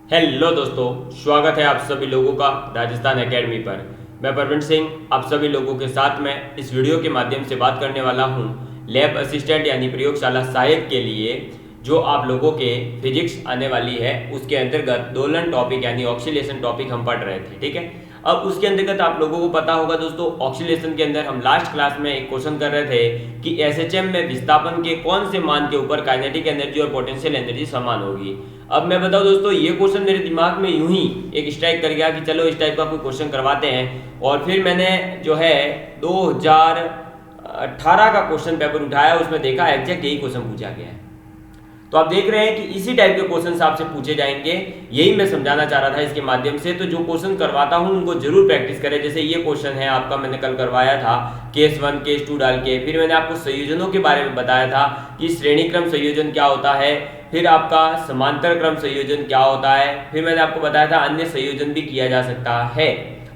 Hello दोस्तों, स्वागत है आप सभी लोगों का राजस्थान एकेडमी पर। मैं परवीन सिंह आप सभी लोगों के साथ में इस वीडियो के माध्यम से बात करने वाला हूं लैब असिस्टेंट यानी प्रयोगशाला सहायक के लिए जो आप लोगों के फिजिक्स आने वाली है उसके अंतर्गत दोलन टॉपिक यानी ऑक्सीलेशन टॉपिक हम पढ़ रहे थे। ठीक है, अब उसके अंतर्गत आप लोगों को पता होगा दोस्तों, ऑक्सीलेशन के अंदर हम लास्ट क्लास में एक क्वेश्चन कर रहे थे कि एसएचएम में विस्थापन के कौन से मान के ऊपर काइनेटिक एनर्जी और पोटेंशियल एनर्जी समान होगी। अब मैं बताऊं दोस्तों, ये क्वेश्चन मेरे दिमाग में यूं ही एक स्ट्राइक कर गया कि चलो इस टाइप का कोई क्वेश्चन करवाते हैं, और फिर मैंने जो है 2018 का क्वेश्चन पेपर उठाया, उसमें देखा एग्जैक्ट यही क्वेश्चन पूछा गया है। तो आप देख रहे हैं कि इसी टाइप के क्वेश्चन आपसे पूछे जाएंगे, यही मैं समझाना चाह रहा था इसके माध्यम से। तो जो क्वेश्चन करवाता हूं उनको जरूर प्रैक्टिस करें। जैसे ये क्वेश्चन है आपका, मैंने कल करवाया था केस 1 केस 2 डाल के। फिर मैंने आपको संयोजनों के बारे में बताया था कि श्रेणी क्रम संयोजन क्या होता है, फिर आपका समांतर क्रम संयोजन क्या होता है, फिर मैंने आपको बताया था अन्य संयोजन भी किया जा सकता है।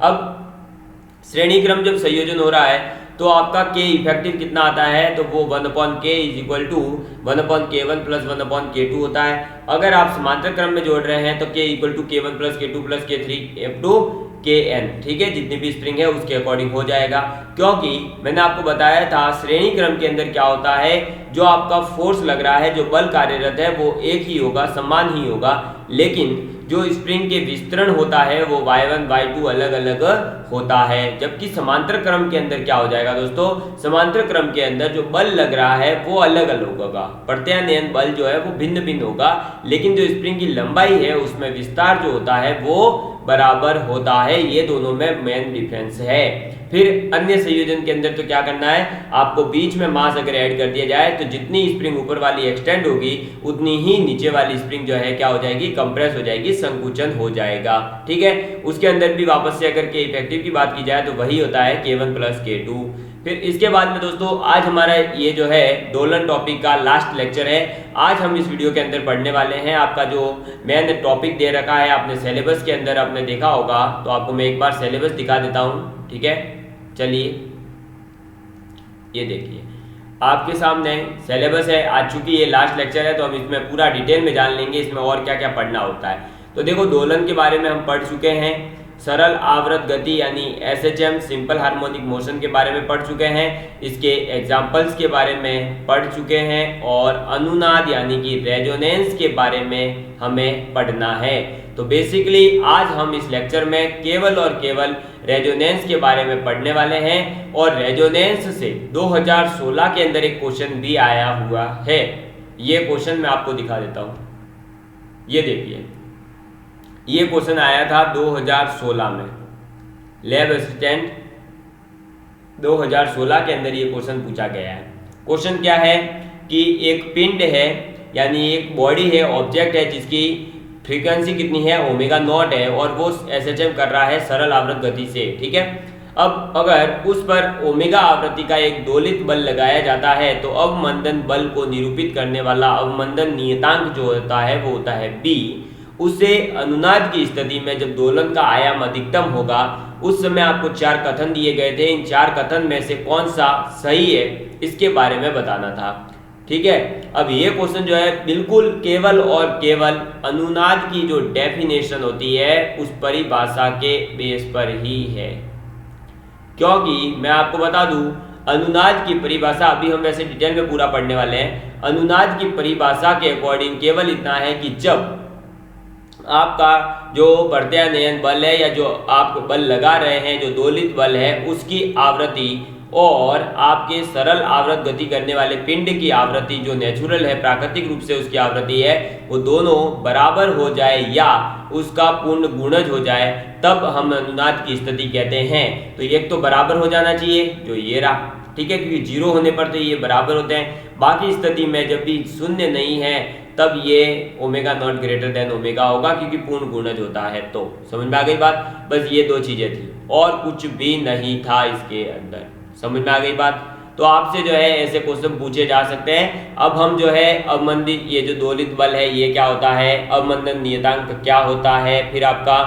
अब श्रेणी क्रम जब संयोजन हो रहा है तो आपका के इफेक्टिव कितना आता है, तो वो 1/k is equal to 1/k1 plus 1/k2 होता है। अगर आप समांतर क्रम में जोड़ रहे हैं तो k equal to k1 plus k2 plus k3 up to kn, ठीक है, जितनी भी स्प्रिंग है उसके अकॉर्डिंग हो जाएगा। क्योंकि मैंने आपको बताया था श्रेणी क्रम के अंदर क्या होता है, जो आपका फोर्स लग रहा है, जो बल कार्यरत है वो एक ही होगा, समान ही होगा, लेकिन जो स्प्रिंग के विस्तरण होता है वो y1 y2 अलग अलग होता है। जबकि समांतर क्रम के अंदर क्या हो जाएगा दोस्तों, समांतर क्रम के अंदर जो बल लग रहा है वो अलग अलग होगा, प्रत्यानयन बल जो है वो भिन्न भिन्न होगा, लेकिन जो स्प्रिंग की लंबाई है उसमें विस्तार जो होता है वो बराबर होता है। ये दोनों में मेन डिफरेंस है। फिर अन्य संयोजन के अंदर तो क्या करना है, आपको बीच में मास अगर ऐड कर दिया जाए तो जितनी स्प्रिंग ऊपर वाली एक्सटेंड होगी उतनी ही नीचे वाली स्प्रिंग जो है क्या हो जाएगी, कंप्रेस हो जाएगी, संकुचन हो जाएगा। ठीक है, उसके अंदर भी वापस से अगर के इफेक्टिव की बात की जाए तो वही होता है k1 प्लस k2। फिर इसके बाद में दोस्तों आज हमारा ये जो है दोलन टॉपिक का लास्ट लेक्चर है। आज हम इस वीडियो के अंदर पढ़ने वाले हैं आपका जो मैंने टॉपिक दे रखा है आपने सिलेबस के अंदर आपने देखा होगा, तो आपको मैं एक बार सिलेबस दिखा देता हूँ। ठीक है, चलिए ये देखिए आपके सामने सिलेबस है। आज चूंकि ये लास्ट लेक्चर है तो हम इसमें पूरा डिटेल में जान लेंगे इसमें और क्या क्या पढ़ना होता है। तो देखो, दोलन के बारे में हम पढ़ चुके हैं, सरल आवर्त गति यानी एसएचएम सिंपल हार्मोनिक मोशन के बारे में पढ़ चुके हैं, इसके एग्जाम्पल्स के बारे में पढ़ चुके हैं, और अनुनाद यानी कि रेजोनेंस के बारे में हमें पढ़ना है। तो बेसिकली आज हम इस लेक्चर में केवल और केवल रेजोनेंस के बारे में पढ़ने वाले हैं, और रेजोनेंस से 2016 के अंदर एक क्वेश्चन भी आया हुआ है। ये क्वेश्चन मैं आपको दिखा देता हूँ, ये देखिए, ये क्वेश्चन आया था 2016 में, लैब असिस्टेंट 2016 के अंदर ये क्वेश्चन पूछा गया है। क्वेश्चन क्या है कि एक पिंड है यानी एक बॉडी है, ऑब्जेक्ट है, जिसकी फ्रीक्वेंसी कितनी है, ओमेगा नॉट है, और वो एसएचएम कर रहा है सरल आवृत गति से। ठीक है, अब अगर उस पर ओमेगा आवृत्ति का एक दोलित बल लगाया जाता है तो अवमंदन बल को निरूपित करने वाला अवमंदन नियतांक जो होता है वो होता है b। उसे अनुनाद की स्थिति में जब दोलन का आयाम अधिकतम होगा उस समय आपको 4 कथन दिए गए थे, इन 4 कथन में से कौन सा सही है इसके बारे में बताना था। ठीक है, अब ये क्वेश्चन जो है बिल्कुल केवल और केवल अनुनाद की जो डेफिनेशन होती है उस परिभाषा के बेस पर ही है। क्योंकि मैं आपको बता दूं, अनुनाद की परिभाषा अभी हम वैसे डिटेल में पूरा पढ़ने वाले हैं। अनुनाद की परिभाषा के अकॉर्डिंग केवल इतना है कि जब आपका जो प्रत्यानयन बल है या जो आप बल लगा रहे हैं, जो दोलित बल है, उसकी आवृत्ति और आपके सरल आवृत गति करने वाले पिंड की आवृत्ति जो नेचुरल है, प्राकृतिक रूप से उसकी आवृत्ति है, वो दोनों बराबर हो जाए या उसका पूर्ण गुणज हो जाए, तब हम अनुनाद की स्थिति कहते हैं। तो एक तो बराबर हो जाना चाहिए जो ये रहा, ठीक है, क्योंकि 0 होने पर तो ये बराबर होते हैं। बाकी स्थिति में जब भी शून्य नहीं है तब ये omega naught greater than omega होगा, क्योंकि पूर्ण गुणज होता है। तो समझ में आ गई बात, बस ये 2 चीजें थी और कुछ भी नहीं था इसके अंदर। समझ में आ गई बात। तो आपसे जो है ऐसे क्वेश्चन पूछे जा सकते हैं। अब हम जो है अवमंदित, ये जो दोलित बल है ये क्या होता है, अवमंदन नियतांक क्या होता है, फिर आपका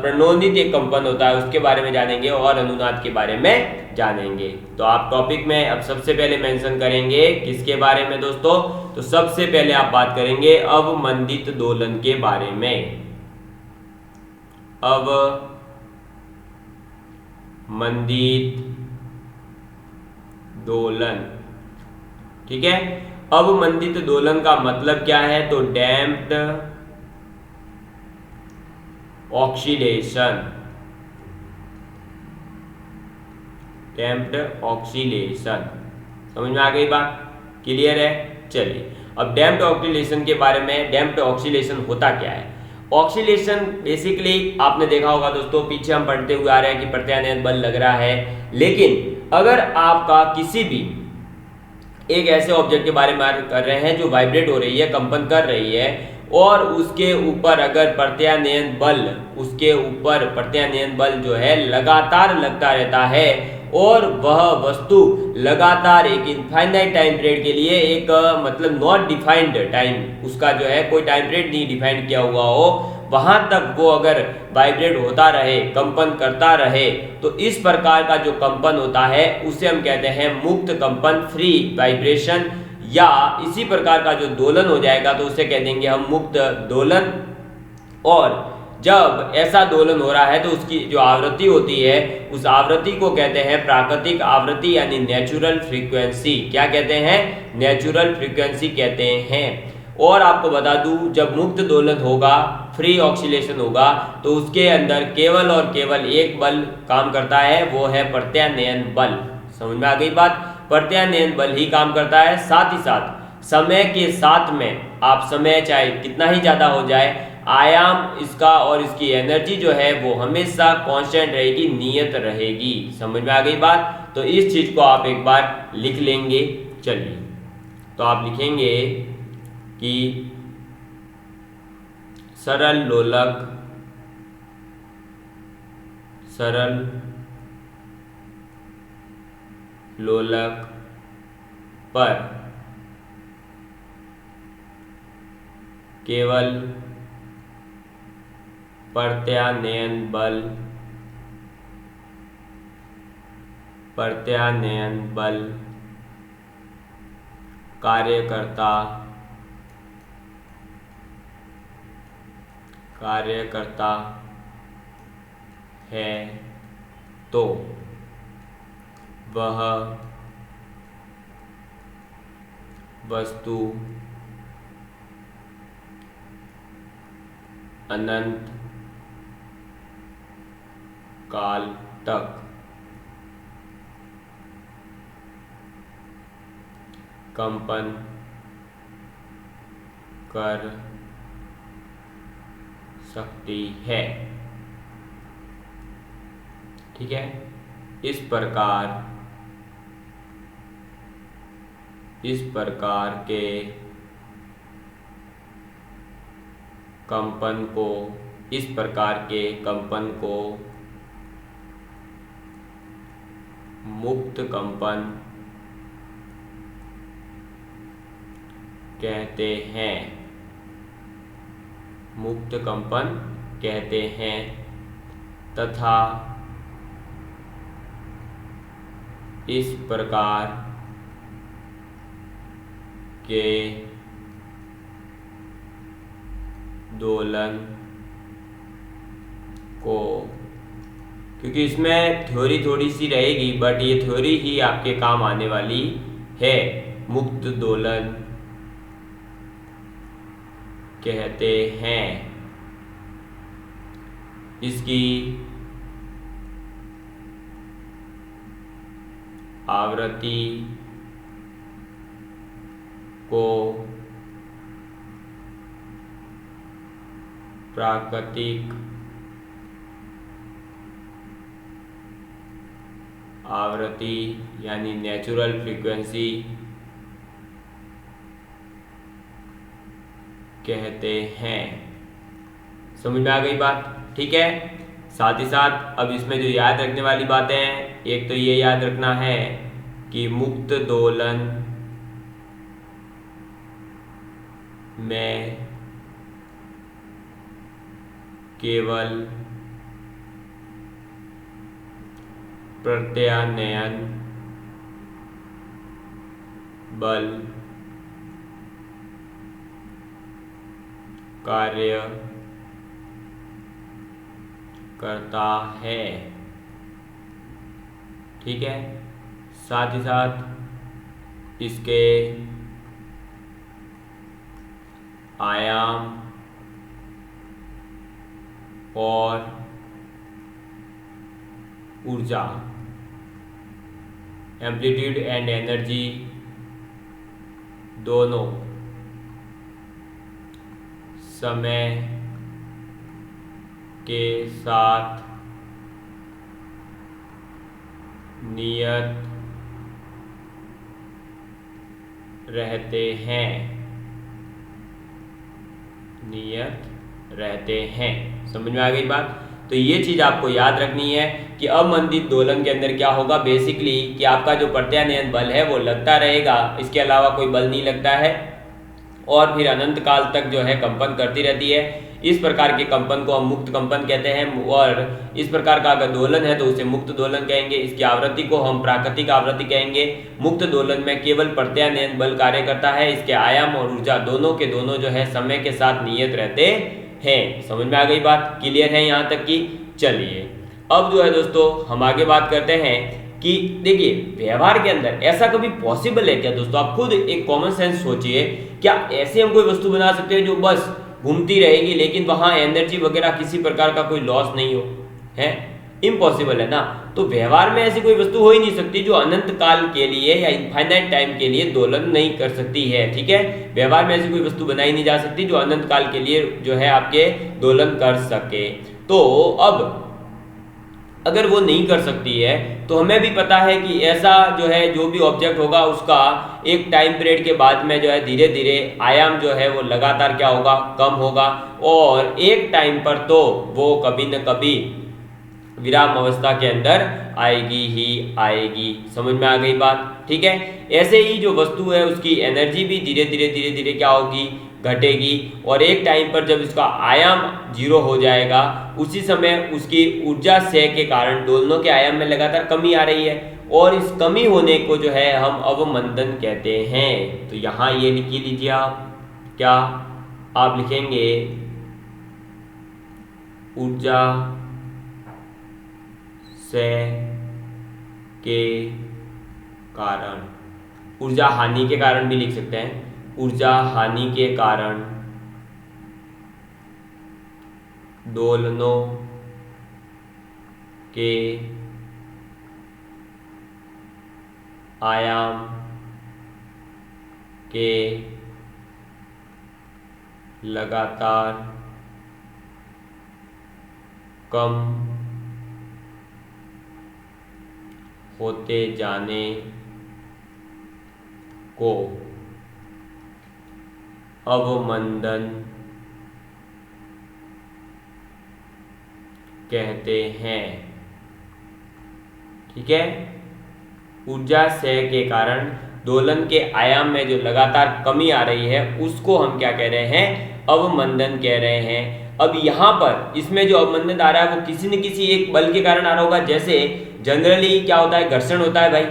प्रणोदित एक कंपन होता है उसके बारे में जानेंगे, और अनुनाद के बारे में जानेंगे। तो आप टॉपिक में अब सबसे पहले मेंशन करेंगे किसके बारे में दोस्तों, तो सबसे पहले आप बात करेंगे अवमंदित दोलन के बारे में। अवमंदित दोलन। ठीक है, अवमंदित दोलन का मतलब क्या है? तो डैम्प्ड ऑक्सीडेशन, डैम्प्ड ऑक्सीडेशन। समझ में आ गई बात? क्लियर है? चलिए, अब डैम्प्ड ऑक्सीडेशन के बारे में, डैम्प्ड ऑक्सीडेशन होता क्या है? ऑक्सीडेशन बेसिकली आपने देखा होगा दोस्तों, पीछे हम पढ़ते हुए आ रहे हैं कि प्रत्यानयन बल लग रहा है, लेकिन अगर आपका किसी भी एक ऐसे ऑब्जेक्ट के बारे में बात कर रहे हैं जो वाइब्रेट हो रही है, कंपन कर रही है, और उसके ऊपर अगर प्रत्यानयन बल, उसके ऊपर प्रत्यानयन बल जो है लगातार लगता रहता है, और वह वस्तु लगातार एक इनफाइनाइट टाइम पीरियड के लिए, एक मतलब नॉट डिफाइंड टाइम, उसका जो है कोई टाइम पीरियड नहीं डिफाइंड किया हुआ हो, वहां तक वो अगर वाइब्रेट होता रहे, कंपन करता रहे, तो इस प्रकार का जो कंपन होता है उसे हम कहते हैं मुक्त कंपन, फ्री वाइब्रेशन, या इसी प्रकार का जो दोलन हो जाएगा तो उसे कह देंगे हम मुक्त दोलन। और जब ऐसा दोलन हो रहा है तो उसकी जो आवृत्ति होती है, उस आवृत्ति को कहते हैं प्राकृतिक आवृत्ति, यानी नेचुरल फ्रीक्वेंसी। क्या कहते हैं? नेचुरल फ्रीक्वेंसी कहते हैं। और आपको बता दूं, जब मुक्त दोलन होगा, फ्री ऑक्सीलेशन होगा, तो उसके अंदर केवल और केवल एक बल काम करता है, वो है प्रत्यानयन बल। समझ में आ गई बात? प्रत्यानयन बल ही काम करता है। साथ ही साथ समय के साथ में, आप समय चाहे कितना ही ज्यादा हो जाए, आयाम इसका और इसकी एनर्जी जो है वो हमेशा कांस्टेंट रहेगी, नियत रहेगी। समझ में आ गई बात? तो इस चीज को आप एक बार लिख लेंगे। चलिए, तो आप लिखेंगे कि सरल लोलक, सरल लोलक पर केवल प्रत्यानयन बल, प्रत्यानयन बल कार्य करता है, तो वह वस्तु अनंत काल तक कंपन कर सकती है। ठीक है, इस प्रकार के कंपन को, इस प्रकार के कंपन को मुक्त कंपन कहते हैं, मुक्त कंपन कहते हैं, तथा इस प्रकार के दोलन को, क्योंकि इसमें थ्योरी थोड़ी सी रहेगी, बट ये थ्योरी ही आपके काम आने वाली है, मुक्त दोलन कहते हैं। इसकी आवृत्ति को प्राकृतिक आवृत्ति यानी नेचुरल फ्रीक्वेंसी कहते हैं। समझ में आ गई बात? ठीक है, साथ ही साथ अब इसमें जो याद रखने वाली बातें हैं, एक तो ये याद रखना है कि मुक्त दोलन में केवल प्रत्यानयन बल कार्य करता है। ठीक है, साथ ही साथ इसके आयाम और ऊर्जा, एम्पलीट्यूड एंड एनर्जी, दोनों समय के साथ नियत रहते हैं, नियत रहते हैं। समझ में आ गई बात? तो ये चीज़ आपको याद रखनी है कि अवमंदित दोलन के अंदर क्या होगा बेसिकली कि आपका जो प्रत्यानयन बल है वो लगता रहेगा, इसके अलावा कोई बल नहीं लगता है और फिर अनंत काल तक जो है कंपन करती रहती है। इस प्रकार के कंपन को हम मुक्त कंपन कहते हैं और इस प्रकार का अगर दोलन है तो उसे मुक्त दोलन कहेंगे। इसकी आवृत्ति को हम प्राकृतिक आवृत्ति कहेंगे। मुक्त दोलन में केवल प्रत्यानयन बल कार्य करता है, इसके आयाम और ऊर्जा दोनों के दोनों जो है समय के साथ नियत रहते हैं। समझ में आ गई बात? क्लियर है यहाँ तक की? चलिए अब जो है दोस्तों हम आगे बात करते हैं कि देखिए व्यवहार के अंदर ऐसा कभी पॉसिबल है क्या दोस्तों? आप खुद एक कॉमन सेंस सोचिए, क्या ऐसे हम कोई वस्तु बना सकते हैं जो बस घूमती रहेगी लेकिन वहां एनर्जी वगैरह किसी प्रकार का कोई लॉस नहीं हो? है इम्पॉसिबल है ना। तो व्यवहार में ऐसी कोई वस्तु हो ही नहीं सकती जो अनंत काल के लिए या इनफाइनाइट टाइम के लिए दोलन नहीं कर सकती है। ठीक है, व्यवहार में ऐसी कोई वस्तु बनाई नहीं जा सकती जो अनंत काल के लिए जो है आपके दोलन कर सके। तो अब अगर वो नहीं कर सकती है तो हमें भी पता है कि ऐसा जो है जो भी ऑब्जेक्ट होगा उसका एक टाइम पीरियड के बाद में जो है धीरे धीरे आयाम जो है वो लगातार क्या होगा? कम होगा और एक टाइम पर तो वो कभी न कभी विराम अवस्था के अंदर आएगी ही आएगी। समझ में आ गई बात? ठीक है, ऐसे ही जो वस्तु है उसकी एनर्जी भी धीरे धीरे क्या होगी? घटेगी और एक टाइम पर जब इसका आयाम 0 हो जाएगा उसी समय उसकी ऊर्जा क्षय के कारण दोलनों के आयाम में लगातार कमी आ रही है और इस कमी होने को जो है हम अवमंदन कहते हैं। तो यहाँ ये लिख लीजिए आप, क्या आप लिखेंगे? ऊर्जा क्षय के कारण, ऊर्जा हानि के कारण भी लिख सकते हैं। ऊर्जा हानि के कारण दोलनों के आयाम के लगातार कम होते जाने को अवमंदन कहते हैं। ठीक है, ऊर्जा क्षय के कारण दोलन के आयाम में जो लगातार कमी आ रही है उसको हम क्या कह रहे हैं? अवमंदन कह रहे हैं। अब यहाँ पर इसमें जो अवमंदन आ रहा है वो किसी न किसी एक बल के कारण आ रहा होगा। जैसे जनरली क्या होता है? घर्षण होता है भाई।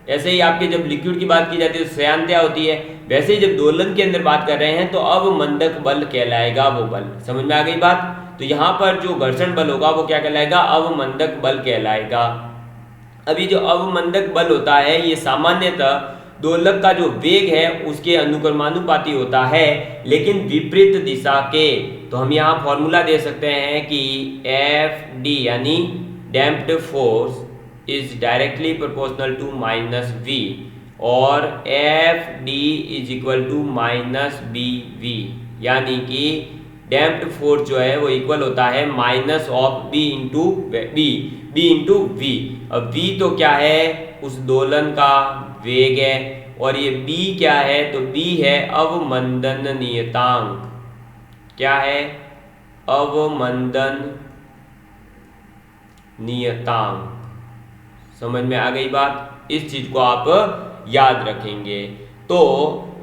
ऐसे ही आपके जब लिक्विड की बात की जाती है तो श्यानता होती है, वैसे ही जब दोलन के अंदर बात कर रहे हैं तो अवमंदक बल कहलाएगा वो बल। समझ में आ गई बात? तो यहाँ पर जो घर्षण बल होगा वो क्या कहलाएगा? अवमंदक बल कहलाएगा। अभी जो अवमंदक बल होता है ये सामान्यतः दोलक का जो वेग है उसके अनुक्रमानुपाती होता है लेकिन विपरीत दिशा के। तो हम यहाँ फॉर्मूला दे सकते हैं कि Fd यानी damped force is directly proportional to -v और Fd is equal to -bv, यानी कि डैम्प्ड फोर्स जो है वो इक्वल होता है minus of b into v। अब v तो क्या है? उस दोलन का वेग है और ये b क्या है? तो b है अवमंदन नियतांक। क्या है? अवमंदन नियतांक। समझ में आ गई बात? इस चीज को आप याद रखेंगे। तो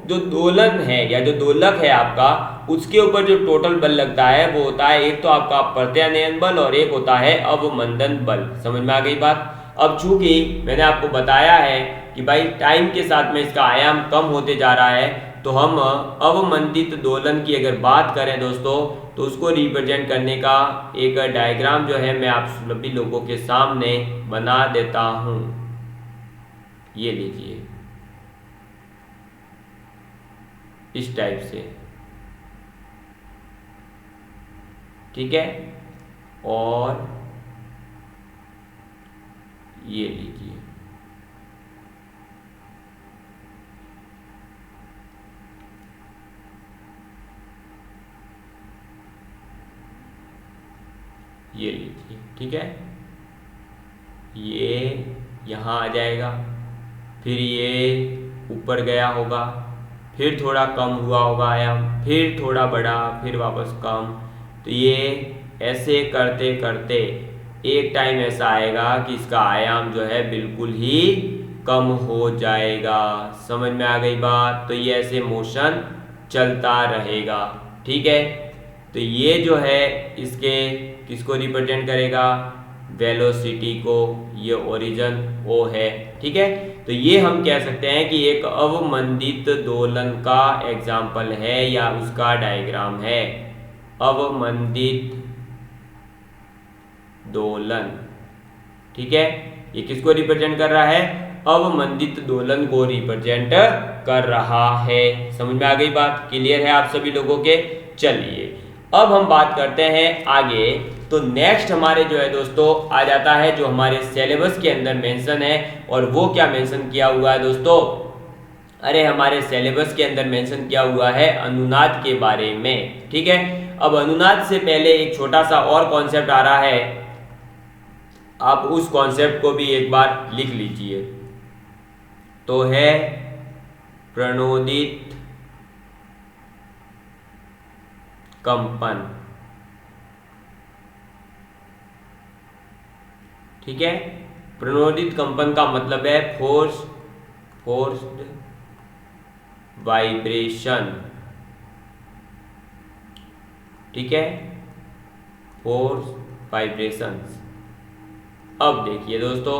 जो दोलन है या जो दोलक है आपका उसके ऊपर जो टोटल बल लगता है वो होता है एक तो आपका प्रत्यानयन बल और एक होता है अवमंदन बल। समझ में आ गई बात? अब चूंकि मैंने आपको बताया है कि भाई टाइम के साथ में इसका आयाम कम होते जा रहा है तो हम अवमंदित दोलन की अगर बात करें दोस्तों तो उसको रिप्रेजेंट करने का एक डायग्राम जो है मैं आप सभी लोगों के सामने बना देता हूं। ये लीजिए, इस टाइप से, ठीक है। और ये लीजिए, ये लीजिए, ठीक है। ये यहाँ आ जाएगा, फिर ये ऊपर गया होगा, फिर थोड़ा कम हुआ होगा आयाम, फिर थोड़ा बढ़ा, फिर वापस कम। तो ये ऐसे करते करते एक टाइम ऐसा आएगा कि इसका आयाम जो है बिल्कुल ही कम हो जाएगा। समझ में आ गई बात? तो ये ऐसे मोशन चलता रहेगा, ठीक है। तो ये जो है इसके किसको रिप्रेजेंट करेगा? वेलोसिटी को। ये ओरिजिन ओ है, ठीक है। तो ये हम कह सकते हैं कि एक अवमंदित दोलन का एग्जाम्पल है या उसका डायग्राम है। अवमंदित दोलन, ठीक है। ये किसको रिप्रेजेंट कर रहा है? अवमंदित दोलन को रिप्रेजेंट कर रहा है। समझ में आ गई बात? क्लियर है आप सभी लोगों के? चलिए अब हम बात करते हैं आगे। तो नेक्स्ट हमारे जो है दोस्तों आ जाता है जो हमारे सिलेबस के अंदर मेंशन है। और वो क्या मेंशन किया हुआ है दोस्तों? अरे हमारे सिलेबस के अंदर मेंशन किया हुआ है अनुनाद के बारे में, ठीक है। अब अनुनाद से पहले एक छोटा सा और कॉन्सेप्ट आ रहा है, आप उस कॉन्सेप्ट को भी एक बार लिख लीजिए। तो है प्रणोदित कंपन, ठीक है। प्रणोदित कंपन का मतलब है फोर्स्ड वाइब्रेशन, ठीक है, फोर्स वाइब्रेशंस। अब देखिए दोस्तों,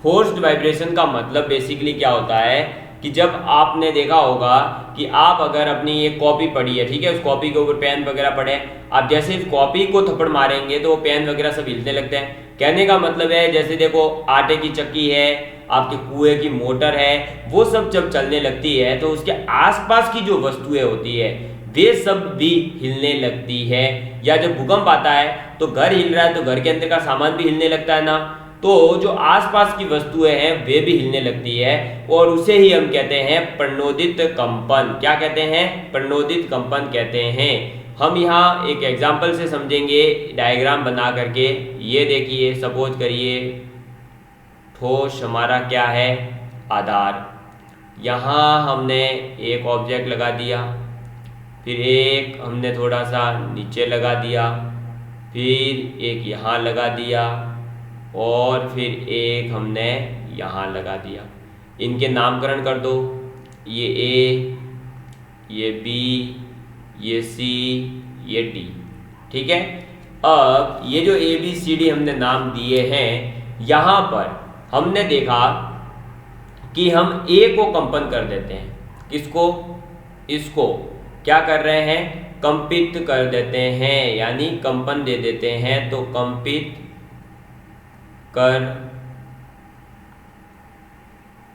फोर्स्ड वाइब्रेशन का मतलब बेसिकली क्या होता है कि जब आपने देखा होगा कि आप अगर अपनी ये कॉपी पढ़ी है, ठीक है, उस कॉपी के ऊपर पेन वगैरह पढ़े, आप जैसे इस कॉपी को थप्पड़ मारेंगे तो वो पेन वगैरह सब हिलने लगते हैं। कहने का मतलब है जैसे देखो आटे की चक्की है, आपके कुएं की मोटर है, वो सब जब चलने लगती है तो उसके आसपास की जो वस्तुएं होती है वे सब भी हिलने लगती है। या जब भूकंप आता है तो घर हिल रहा है तो घर के अंदर का सामान भी हिलने लगता है ना, तो जो आसपास की वस्तुएं हैं वे भी हिलने लगती है और उसे ही हम कहते हैं प्रणोदित कंपन। क्या कहते हैं? प्रणोदित कंपन कहते हैं। हम यहाँ एक एग्जाम्पल से समझेंगे डायग्राम बना करके। ये देखिए, सपोज करिए ठोस हमारा क्या है? आधार। यहाँ हमने एक ऑब्जेक्ट लगा दिया, फिर एक हमने थोड़ा सा नीचे लगा दिया, फिर एक यहाँ लगा दिया और फिर एक हमने यहाँ लगा दिया। इनके नामकरण कर दो, ये ए, ये बी, ये सी, ये डी, ठीक है। अब ये जो ए बी सी डी हमने नाम दिए हैं, यहाँ पर हमने देखा कि हम ए को कंपन कर देते हैं। किसको? इसको क्या कर रहे हैं? कंपित कर देते हैं, यानी कंपन दे देते हैं। तो कंपित कर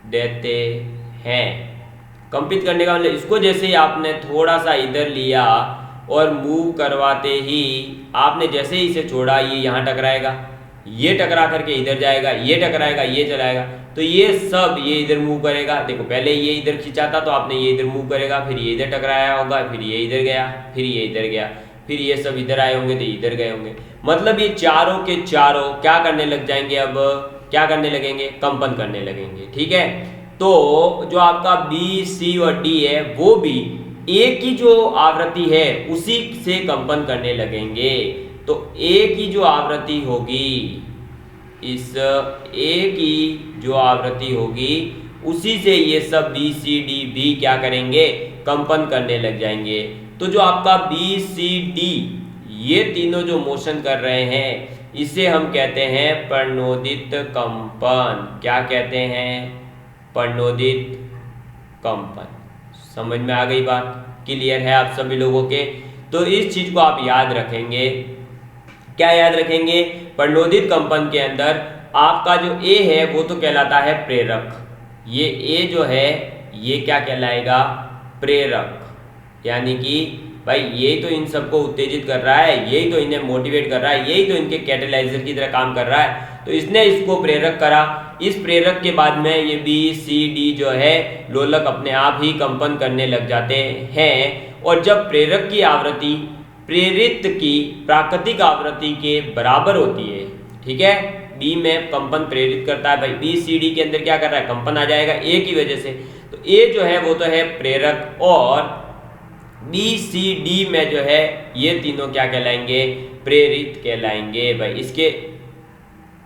देते हैं। कंपित करने का मतलब इसको जैसे ही आपने थोड़ा सा इधर लिया और मूव करवाते ही आपने जैसे ही इसे छोड़ा, ये यहाँ टकराएगा, ये टकरा करके इधर जाएगा, ये टकराएगा, ये चलाएगा, तो ये सब ये इधर मूव करेगा। देखो पहले ये इधर खिंचा था तो आपने ये इधर मूव करेगा, फिर ये इधर टकराया होगा, फिर ये इधर गया, फिर ये इधर गया, फिर ये सब इधर आए होंगे तो इधर गए होंगे। मतलब ये चारों के चारों क्या करने लग जाएंगे? अब क्या करने लगेंगे? कंपन करने लगेंगे, ठीक है। तो जो आपका बी सी और डी है वो भी ए की जो आवृत्ति है उसी से कंपन करने लगेंगे। तो ए की जो आवृत्ति होगी, इस ए की जो आवृत्ति होगी उसी से ये सब बी सी डी भी क्या करेंगे? कंपन करने लग जाएंगे। तो जो आपका बी सी डी ये तीनों जो मोशन कर रहे हैं इसे हम कहते हैं प्रणोदित कंपन। क्या कहते हैं? प्रणोदित कंपन। समझ में आ गई बात? क्लियर है आप सभी लोगों के? तो इस चीज को आप याद रखेंगे। क्या याद रखेंगे? प्रणोदित कंपन के अंदर आपका जो ए है वो तो कहलाता है प्रेरक, ये ए जो है ये क्या कहलाएगा? प्रेरक। यानी कि भाई यही तो इन सबको उत्तेजित कर रहा है, यही तो इन्हें मोटिवेट कर रहा है, यही तो इनके कैटेलाइजर की तरह काम कर रहा है, तो इसने इसको प्रेरक करा। इस प्रेरक के बाद में ये बी सी डी जो है लोलक अपने आप ही कंपन करने लग जाते हैं। और जब प्रेरक की आवृत्ति प्रेरित की प्राकृतिक आवृत्ति के बराबर होती है, ठीक है, बी में कंपन प्रेरित करता है, भाई बी सी डी के अंदर क्या कर रहा है? कंपन आ जाएगा ए की वजह से, तो ए जो है वो तो है प्रेरक, और बी सी डी में जो है ये तीनों क्या कहलाएंगे? प्रेरित कहलाएंगे। भाई इसके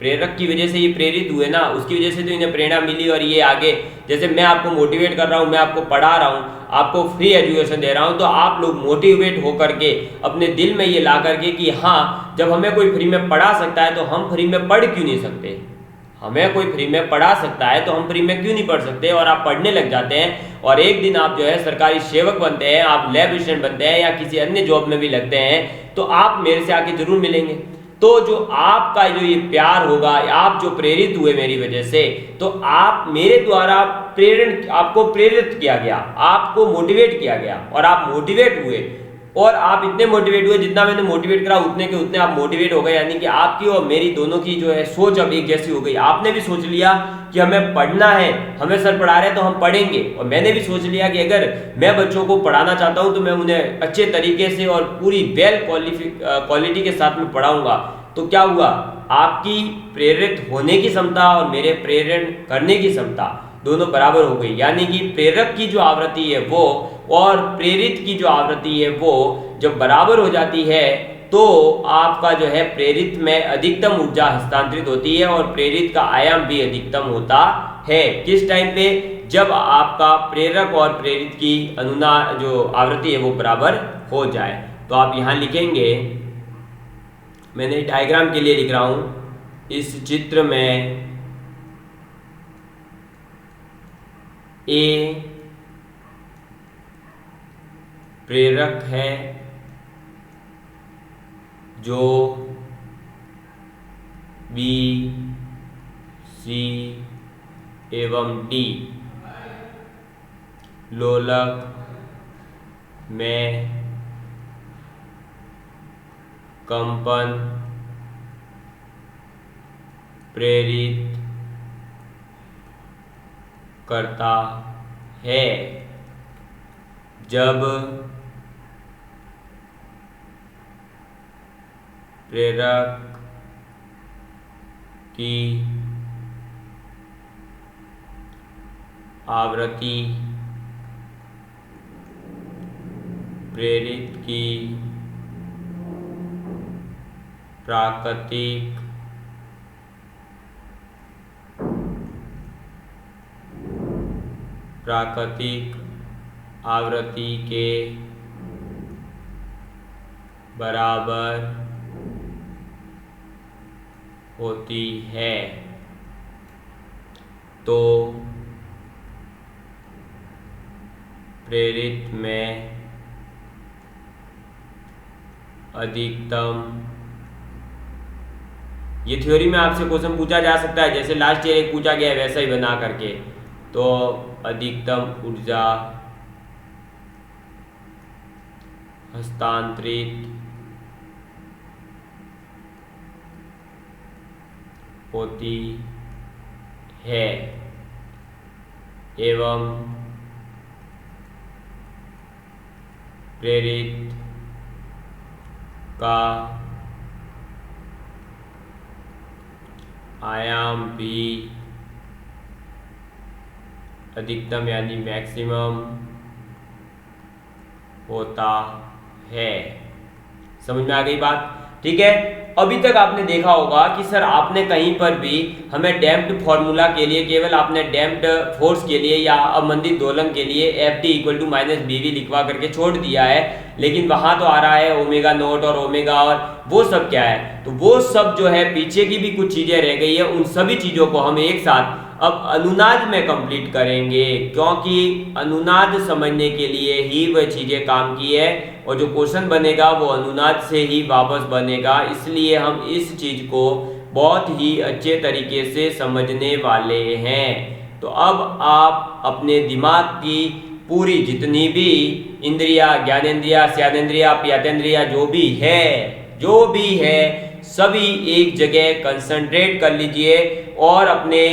प्रेरक की वजह से ये प्रेरित हुए ना, उसकी वजह से तो इन्हें प्रेरणा मिली, और ये आगे जैसे मैं आपको मोटिवेट कर रहा हूँ, मैं आपको पढ़ा रहा हूँ, आपको फ्री एजुकेशन दे रहा हूँ, तो आप लोग मोटिवेट होकर के अपने दिल में ये ला करके कि हाँ, जब हमें कोई फ्री में पढ़ा सकता है तो हम फ्री में पढ़ क्यों नहीं सकते? हमें कोई फ्री में पढ़ा सकता है तो हम फ्री में क्यों नहीं पढ़ सकते? और आप पढ़ने लग जाते हैं, और एक दिन आप जो है सरकारी सेवक बनते हैं, आप लैब असिस्टेंट बनते हैं, या किसी अन्य जॉब में भी लगते हैं, तो आप मेरे से आके जरूर मिलेंगे। तो जो आपका जो ये प्यार होगा, आप जो प्रेरित हुए मेरी वजह से, तो आप मेरे द्वारा आपको प्रेरित किया गया, आपको मोटिवेट किया गया, और आप मोटिवेट हुए, और आप इतने मोटिवेट हुए, जितना मैंने मोटिवेट करा उतने के उतने आप मोटिवेट हो गए। यानी कि आपकी और मेरी दोनों की जो है सोच अब एक जैसी हो गई। आपने भी सोच लिया कि हमें पढ़ना है, हमें सर पढ़ा रहे हैं तो हम पढ़ेंगे, और मैंने भी सोच लिया कि अगर मैं बच्चों को पढ़ाना चाहता हूं तो मैं उन्हें अच्छे तरीके से और पूरी वेल क्वालिटी के साथ में पढ़ाऊंगा। तो क्या हुआ? आपकी प्रेरित होने की क्षमता और मेरे प्रेरण करने की क्षमता दोनों बराबर हो गई। यानी कि प्रेरक की जो आवृत्ति है वो और प्रेरित की जो आवृत्ति है वो जब बराबर हो जाती है, तो आपका जो है प्रेरित में अधिकतम ऊर्जा हस्तांतरित होती है, और प्रेरित का आयाम भी अधिकतम होता है। किस टाइम पे? जब आपका प्रेरक और प्रेरित की जो आवृत्ति है वो बराबर हो जाए। तो आप यहाँ लिखेंगे, मैंने डायग्राम के लिए लिख रहा हूं, इस चित्र में ए प्रेरक है जो बी सी एवं डी लोलक में कंपन प्रेरित करता है। जब प्रेरक की आवृत्ति प्रेरित की प्राकृतिक आवृत्ति के बराबर होती है, तो प्रेरित में अधिकतम, ये थ्योरी में आपसे क्वेश्चन पूछा जा सकता है, जैसे लास्ट ईयर एक पूछा गया है वैसा ही बना करके, तो अधिकतम ऊर्जा हस्तांतरित होती है एवं प्रेरित का आयाम भी अधिकतम यानी मैक्सिमम होता है। समझ में आ गई बात? ठीक है। अभी तक आपने देखा होगा कि सर आपने कहीं पर भी हमें डैम्प्ड फॉर्मूला के लिए केवल आपने डैम्प्ड फोर्स के लिए या अवमंदित दोलन के लिए Ft = -bv लिखवा करके छोड़ दिया है, लेकिन वहां तो आ रहा है ओमेगा नॉट और ओमेगा, और वो सब क्या है? तो वो सब जो है पीछे की भी कुछ चीजें रह गई है, उन सभी चीजों को हम एक साथ अब अनुनाद में कंप्लीट करेंगे, क्योंकि अनुनाद समझने के लिए ही वह चीज़ें काम की है और जो क्वेश्चन बनेगा वो अनुनाद से ही वापस बनेगा, इसलिए हम इस चीज़ को बहुत ही अच्छे तरीके से समझने वाले हैं। तो अब आप अपने दिमाग की पूरी जितनी भी इंद्रिया, ज्ञानेंद्रिया, स्यादेंद्रिया, प्यातेंद्रिया जो भी है सभी एक जगह कंसंट्रेट कर लीजिए और अपने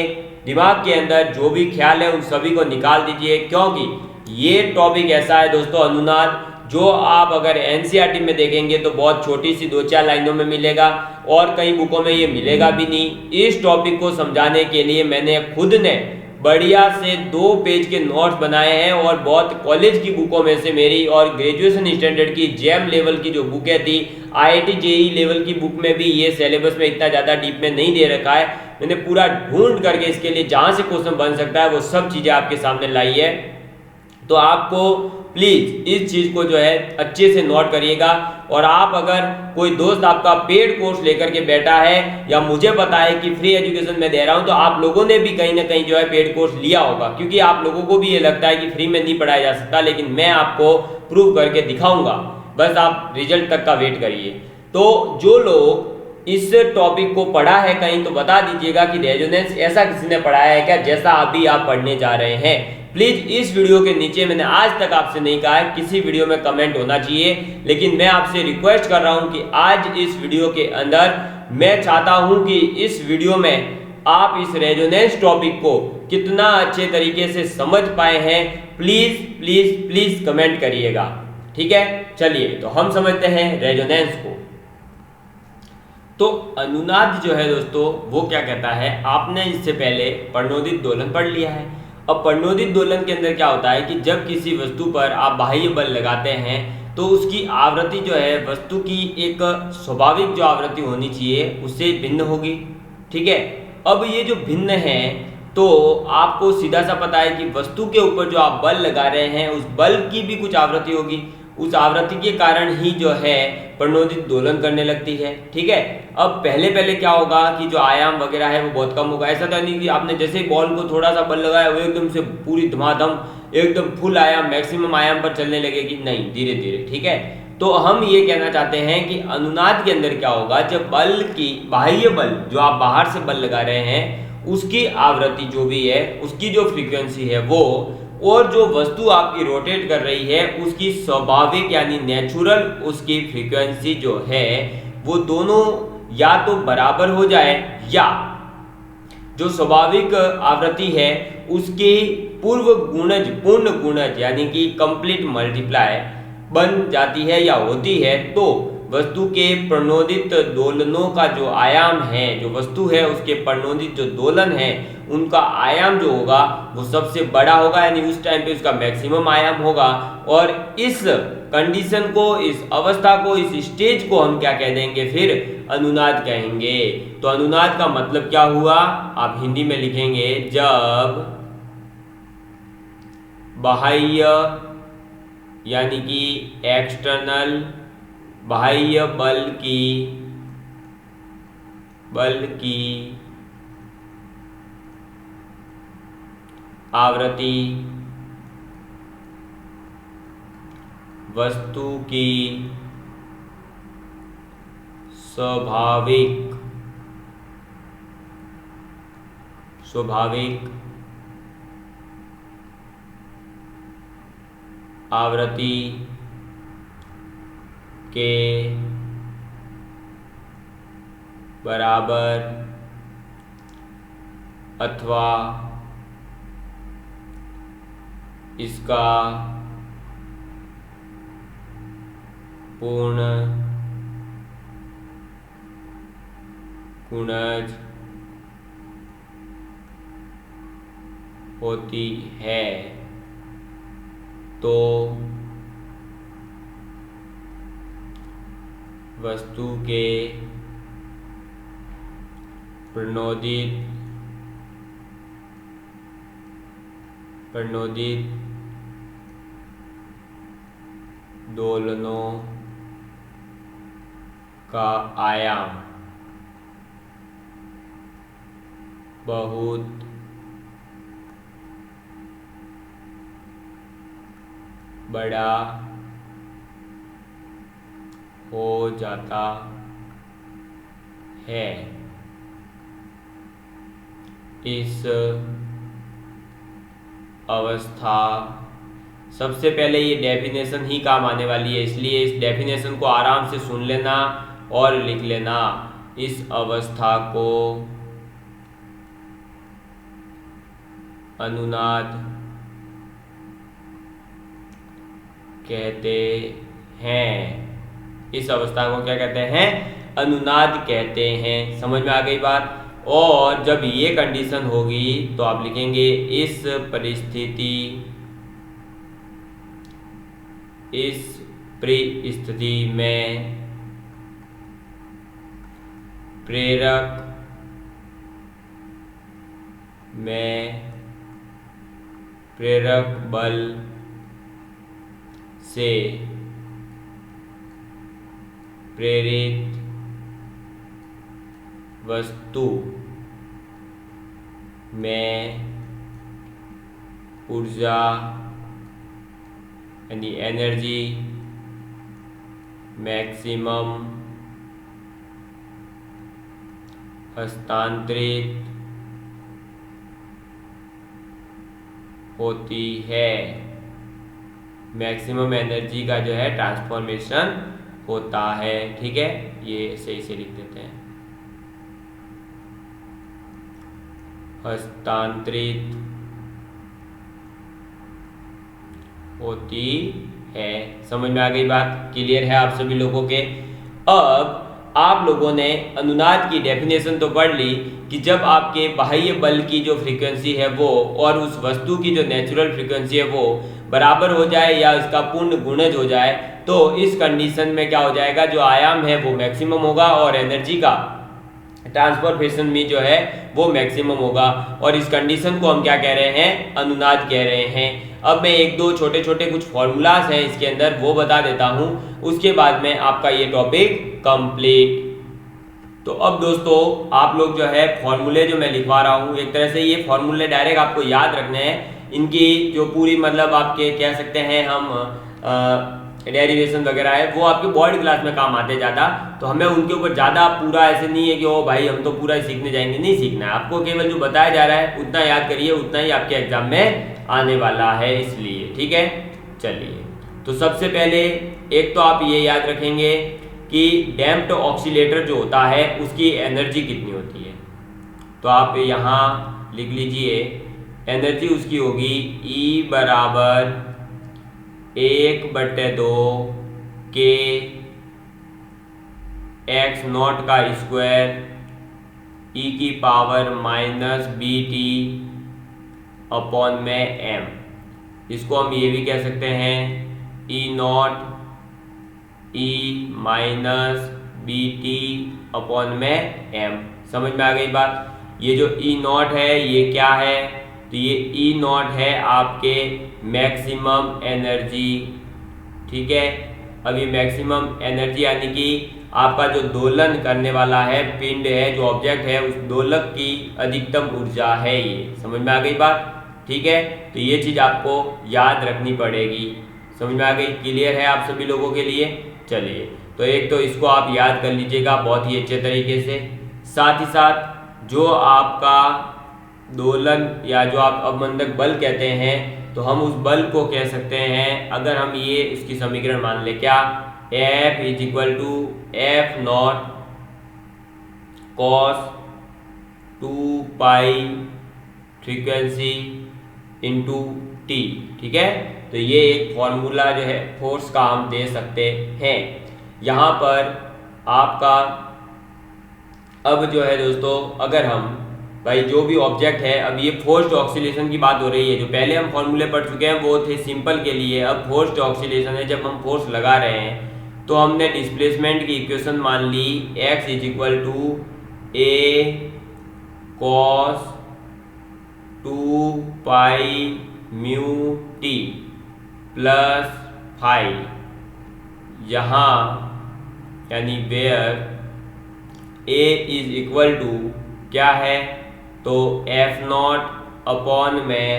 दिमाग के अंदर जो भी ख्याल है उन सभी को निकाल दीजिए, क्योंकि ये टॉपिक ऐसा है दोस्तों अनुनाद, जो आप अगर एनसीईआरटी में देखेंगे तो बहुत छोटी सी 2-4 लाइनों में मिलेगा और कई बुकों में ये मिलेगा भी नहीं। इस टॉपिक को समझाने के लिए मैंने खुद ने बढ़िया से 2 पेज के नोट्स बनाए हैं और बहुत कॉलेज की बुकों में से मेरी और ग्रेजुएशन स्टैंडर्ड की जेम लेवल की जो बुकें थी, आईआईटी जेईई लेवल की बुक में भी ये सिलेबस में इतना ज़्यादा डीप में नहीं दे रखा है। मैंने पूरा ढूंढ करके इसके लिए जहाँ से क्वेश्चन बन सकता है वो सब चीज़ें आपके सामने लाई है। तो आपको प्लीज़ इस चीज़ को जो है अच्छे से नोट करिएगा। और आप अगर कोई दोस्त आपका पेड कोर्स लेकर के बैठा है या मुझे पता है कि फ्री एजुकेशन में दे रहा हूँ, तो आप लोगों ने भी कहीं ना कहीं जो है पेड कोर्स लिया होगा, क्योंकि आप लोगों को भी ये लगता है कि फ्री में नहीं पढ़ाया जा सकता, लेकिन मैं आपको प्रूव करके दिखाऊंगा, बस आप रिजल्ट तक का वेट करिए। तो जो लोग इस टॉपिक को पढ़ा है कहीं तो बता दीजिएगा कि रेजोनेंस ऐसा किसी ने पढ़ाया है क्या जैसा अभी आप पढ़ने जा रहे हैं। प्लीज इस वीडियो के नीचे, मैंने आज तक आपसे नहीं कहा है किसी वीडियो में कमेंट होना चाहिए, लेकिन मैं आपसे रिक्वेस्ट कर रहा हूं कि आज इस वीडियो के अंदर मैं चाहता हूं कि इस वीडियो में आप इस रेजोनेंस टॉपिक को कितना अच्छे तरीके से समझ पाए हैं, प्लीज प्लीज प्लीज कमेंट करिएगा, ठीक है। चलिए तो हम समझते हैं रेजोनेंस को। तो अनुनाद जो है दोस्तों वो क्या कहता है, आपने इससे पहले प्रणोदित दोलन पढ़ लिया है। अब प्रणोदित दोलन के अंदर क्या होता है कि जब किसी वस्तु पर आप बाह्य बल लगाते हैं तो उसकी आवृत्ति जो है वस्तु की एक स्वाभाविक जो आवृत्ति होनी चाहिए उससे भिन्न होगी, ठीक है। अब ये जो भिन्न है तो आपको सीधा सा पता है कि वस्तु के ऊपर जो आप बल लगा रहे हैं उस बल की भी कुछ आवृत्ति होगी, उस आवृत्ति के कारण ही जो है प्रणोदित दोलन करने लगती है, ठीक है। अब पहले क्या होगा कि जो आयाम वगैरह है वो बहुत कम होगा। ऐसा तो नहीं कि आपने जैसे ही बॉल को थोड़ा सा बल लगाया वो एकदम से पूरी धमाधम एकदम फुल आयाम मैक्सिमम आयाम पर चलने लगेगी, नहीं, धीरे धीरे, ठीक है। तो हम ये कहना चाहते हैं कि अनुनाद के अंदर क्या होगा, जब बल की बाह्य बल जो आप बाहर से बल लगा रहे हैं उसकी आवृत्ति जो भी है उसकी जो फ्रीक्वेंसी है वो, और जो वस्तु आपकी रोटेट कर रही है उसकी स्वाभाविक यानी नेचुरल उसकी फ्रीक्वेंसी जो है वो दोनों या तो बराबर हो जाए या जो स्वाभाविक आवृत्ति है उसकी पूर्ण गुणज यानी कि कंप्लीट मल्टीप्लाई बन जाती है या होती है, तो वस्तु के प्रणोदित दोलनों का जो आयाम है, जो वस्तु है उसके प्रणोदित जो दोलन है उनका आयाम जो होगा वो सबसे बड़ा होगा, यानी उस टाइम पे उसका मैक्सिमम आयाम होगा। और इस कंडीशन को, इस अवस्था को, इस स्टेज को हम क्या कह देंगे, फिर अनुनाद कहेंगे। तो अनुनाद का मतलब क्या हुआ, आप हिंदी में लिखेंगे जब बाह्य यानी कि एक्सटर्नल बाह्य बल की आवृत्ति वस्तु की स्वाभाविक आवृत्ति के बराबर अथवा इसका पूर्ण गुणज होती है, तो वस्तु के प्रणोदित दोलनों का आयाम बहुत बड़ा हो जाता है। इस अवस्था, सबसे पहले ये डेफिनेशन ही काम आने वाली है, इसलिए इस डेफिनेशन को आराम से सुन लेना और लिख लेना। इस अवस्था को अनुनाद कहते हैं। इस अवस्था को क्या कहते हैं? अनुनाद कहते हैं। समझ में आ गई बात? और जब ये कंडीशन होगी तो आप लिखेंगे इस परिस्थिति में प्रेरक बल से प्रेरित वस्तु में ऊर्जा यानी एनर्जी मैक्सिमम हस्तांतरित होती है। मैक्सिमम एनर्जी का जो है ट्रांसफॉर्मेशन होता है। ठीक है, ये सही से लिख देते हैं, हस्तांतरित होती है। समझ में आ गई बात? क्लियर है आप सभी लोगों के? अब आप लोगों ने अनुनाद की डेफिनेशन तो पढ़ ली कि जब आपके बाह्य बल की जो फ्रीक्वेंसी है वो और उस वस्तु की जो नेचुरल फ्रीक्वेंसी है वो बराबर हो जाए या उसका पूर्ण गुणज हो जाए, तो इस कंडीशन में क्या हो जाएगा, जो आयाम है वो मैक्सिमम होगा और एनर्जी का ट्रांसफॉर्मेशन भी जो है वो मैक्सिमम होगा। और इस कंडीशन को हम क्या कह रहे हैं? अनुनाद कह रहे हैं। अब मैं एक दो छोटे छोटे कुछ फॉर्मूलाज हैं इसके अंदर वो बता देता हूं, उसके बाद में आपका ये टॉपिक कंप्लीट। तो अब दोस्तों आप लोग जो है फॉर्मूले जो मैं लिखवा रहा हूँ, एक तरह से ये फॉर्मूले डायरेक्ट आपको याद रखने हैं। इनकी जो पूरी मतलब आपके कह सकते हैं हम डेरिवेशन वगैरह है वो आपके बोर्ड क्लास में काम आते ज़्यादा, तो हमें उनके ऊपर ज़्यादा पूरा ऐसे नहीं है कि ओ भाई हम तो पूरा ही सीखने जाएंगे, नहीं सीखना है आपको। केवल जो बताया जा रहा है उतना याद करिए, उतना ही आपके एग्जाम में आने वाला है, इसलिए। ठीक है, चलिए। तो सबसे पहले एक तो आप ये याद रखेंगे कि डैम्प्ड ऑक्सीलेटर जो होता है उसकी एनर्जी कितनी होती है। तो आप यहाँ लिख लीजिए, एनर्जी उसकी होगी E बराबर 1/2 के एक्स नॉट का स्क्वायर e की पावर -bt अपॉन में m। इसको हम ये भी कह सकते हैं E0 E -bt अपॉन में m। समझ में आ गई बात? ये जो E0 है ये क्या है? तो ये E0 है आपके मैक्सिमम एनर्जी। ठीक है, अब ये मैक्सिमम एनर्जी यानी कि आपका जो दोलन करने वाला है पिंड है, जो ऑब्जेक्ट है, उस दोलक की अधिकतम ऊर्जा है ये। समझ में आ गई बात? ठीक है, तो ये चीज़ आपको याद रखनी पड़ेगी। समझ में आ गई? क्लियर है आप सभी लोगों के लिए? चलिए, तो एक तो इसको आप याद कर लीजिएगा बहुत ही अच्छे तरीके से। साथ ही साथ जो आपका दोलन या जो आप अवमंदक बल कहते हैं, तो हम उस बल को कह सकते हैं, अगर हम ये इसकी समीकरण मान ले, क्या? F = F0 cos 2π frequency into T। ठीक है, तो ये एक फॉर्मूला जो है फोर्स का हम दे सकते हैं। यहाँ पर आपका अब जो है दोस्तों, अगर हम भाई जो भी ऑब्जेक्ट है, अब ये फोर्स्ड ऑक्सीलेशन की बात हो रही है। जो पहले हम फॉर्मूले पढ़ चुके हैं वो थे सिंपल के लिए, अब फोर्स्ड ऑक्सीलेशन है। जब हम फोर्स लगा रहे हैं तो हमने डिस्प्लेसमेंट की इक्वेशन मान ली x = a cos 2π μt plus phi, यहाँ यानी वेयर a = क्या है? तो F0 अपॉन में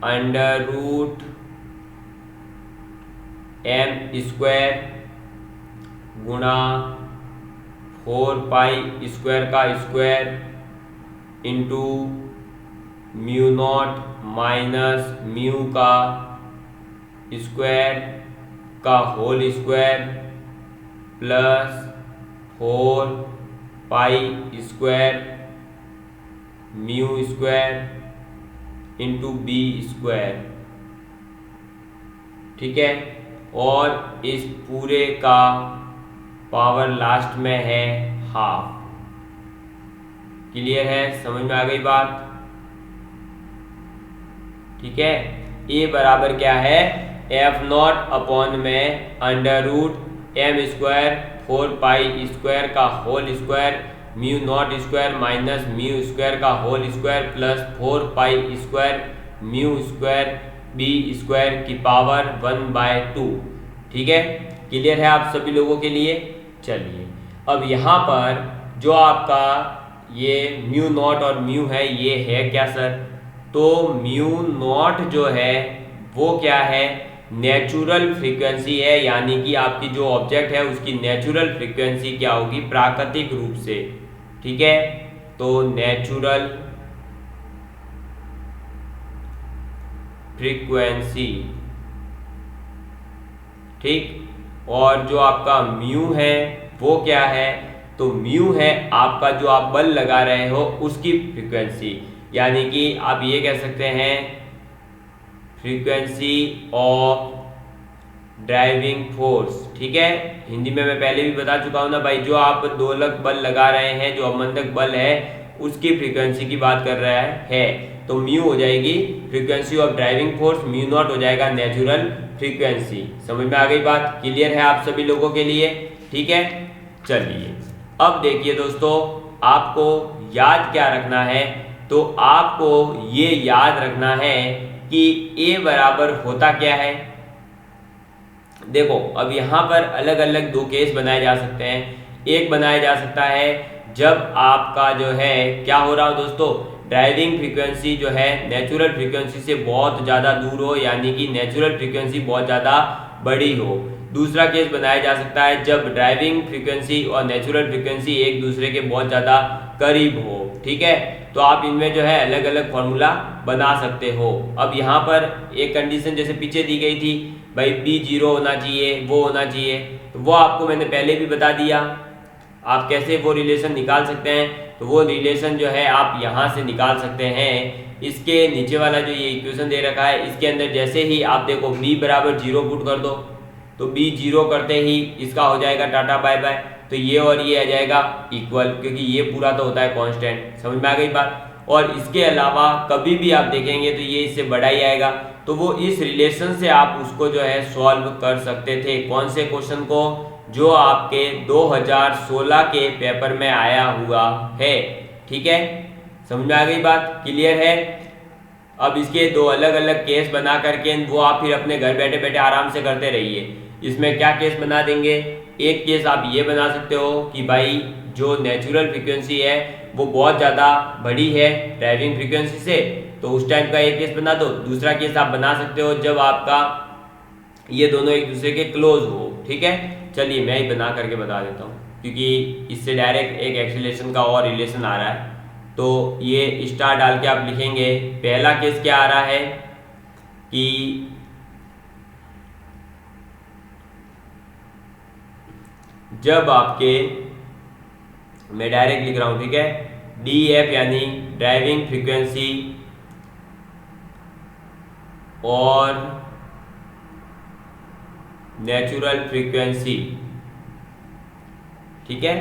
√2 एम स्क्वायर गुणा 4 पाई स्क्वायर का square into mu not minus mu का स्क्वायर का whole square plus 4 pi square mu square into b square. ठीक है, और इस पूरे का पावर लास्ट में है हाफ। क्लियर है, समझ में आ गई बात? ठीक है, ए बराबर क्या है, एफ नॉट अपॉन में under root M square 4 pi square का whole square mu not square minus mu square का whole square plus 4 pi square mu square B square की पावर 1/2। ठीक है, क्लियर है आप सभी लोगों के लिए? चलिए, अब यहाँ पर जो आपका ये म्यू नॉट और म्यू है, ये है क्या सर? तो म्यू नॉट जो है वो क्या है, नेचुरल फ्रीक्वेंसी है, यानी कि आपकी जो ऑब्जेक्ट है उसकी नेचुरल फ्रीक्वेंसी क्या होगी, प्राकृतिक रूप से। ठीक है, तो नेचुरल फ्रीक्वेंसी। ठीक, और जो आपका म्यू है वो क्या है, तो म्यू है आपका जो आप बल लगा रहे हो उसकी फ्रीक्वेंसी, यानी कि आप ये कह सकते हैं फ्रीक्वेंसी ऑफ ड्राइविंग फोर्स। ठीक है, हिंदी में मैं पहले भी बता चुका हूं ना भाई, जो आप दोलक बल लगा रहे हैं, जो अवमंदक बल है उसकी फ्रीक्वेंसी की बात कर रहा है, तो म्यू हो जाएगी frequency of driving force, mu naught हो जाएगा नेचुरल फ्रीक्वेंसी। समझ में आ गई बात? क्लियर है आप सभी लोगों के लिए? ठीक है, चलिए अब देखिए दोस्तों, आपको याद क्या रखना है, तो आपको ये याद रखना है कि ए बराबर होता क्या है। देखो, अब यहाँ पर अलग अलग दो केस बनाए जा सकते हैं। एक बनाया जा सकता है जब आपका जो है क्या हो रहा हो दोस्तों, ड्राइविंग फ्रीक्वेंसी जो है नेचुरल फ्रीक्वेंसी से बहुत ज़्यादा दूर हो, यानी कि नेचुरल फ्रीक्वेंसी बहुत ज़्यादा बड़ी हो। दूसरा केस बनाया जा सकता है जब ड्राइविंग फ्रीक्वेंसी और नेचुरल फ्रीक्वेंसी एक दूसरे के बहुत ज़्यादा करीब हो। ठीक है, तो आप इनमें जो है अलग अलग फॉर्मूला बना सकते हो। अब यहाँ पर एक कंडीशन जैसे पीछे दी गई थी भाई, बी 0 होना चाहिए, वो होना चाहिए, तो वो आपको मैंने पहले भी बता दिया। आप कैसे वो रिलेशन निकाल सकते हैं, तो वो रिलेशन जो है आप यहाँ से निकाल सकते हैं। इसके नीचे वाला जो ये इक्वेशन दे रखा है, इसके अंदर जैसे ही आप देखो b बराबर 0 पुट कर दो, तो b 0 करते ही इसका हो जाएगा टाटा बाय बाय, तो ये और ये आ जाएगा इक्वल, क्योंकि ये पूरा तो होता है कांस्टेंट। समझ में आ गई बात? और इसके अलावा कभी भी आप देखेंगे तो ये इससे बड़ा ही आएगा, तो वो इस रिलेशन से आप उसको जो है सॉल्व कर सकते थे। कौन से क्वेश्चन को? जो आपके 2016 के पेपर में आया हुआ है। ठीक है, समझ में आ गई बात? क्लियर है? अब इसके दो अलग अलग केस बना करके वो आप फिर अपने घर बैठे बैठे आराम से करते रहिए। इसमें क्या केस बना देंगे, एक केस आप ये बना सकते हो कि भाई जो नेचुरल फ्रीक्वेंसी है वो बहुत ज़्यादा बड़ी है ड्राइविंग फ्रीक्वेंसी से, तो उस टाइप का एक केस बना दो। दूसरा केस आप बना सकते हो जब आपका ये दोनों एक दूसरे के क्लोज हो। ठीक है, चलिए मैं ही बना करके बता देता हूँ, क्योंकि इससे डायरेक्ट एक एक्सीलरेशन का और रिलेशन आ रहा है। तो ये स्टार डाल के आप लिखेंगे, पहला केस क्या आ रहा है कि जब आपके, मैं डायरेक्ट लिख रहा हूँ, ठीक है, DF यानी ड्राइविंग फ्रीक्वेंसी और नेचुरल फ्रीक्वेंसी। ठीक है,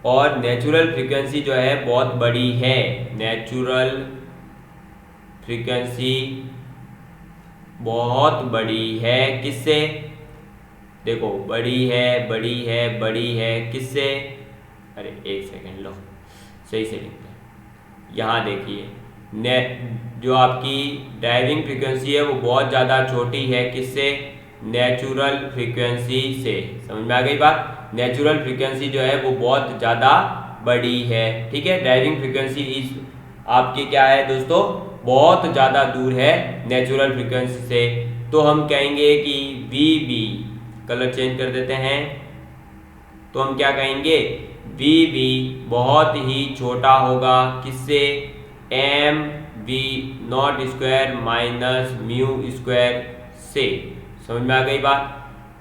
और नेचुरल फ्रीक्वेंसी जो है बहुत बड़ी है, नेचुरल फ्रीक्वेंसी बहुत बड़ी है। किससे? देखो, बड़ी है, बड़ी है, बड़ी है, किससे? अरे एक सेकेंड, लो सही से लिखते हैं। यहाँ देखिए, जो आपकी ड्राइविंग फ्रीक्वेंसी है वो बहुत ज़्यादा छोटी है, किससे? नेचुरल फ्रीक्वेंसी से। समझ में आ गई बात? नेचुरल फ्रीक्वेंसी जो है वो बहुत ज़्यादा बड़ी है। ठीक है, ड्राइविंग फ्रीक्वेंसी इस आपकी क्या है दोस्तों, बहुत ज़्यादा दूर है नेचुरल फ्रीक्वेंसी से। तो हम कहेंगे कि VB कलर चेंज कर देते हैं, तो हम क्या कहेंगे, वी भी बहुत ही छोटा होगा किससे, m v not square minus mu square से। समझ में आ गई बात।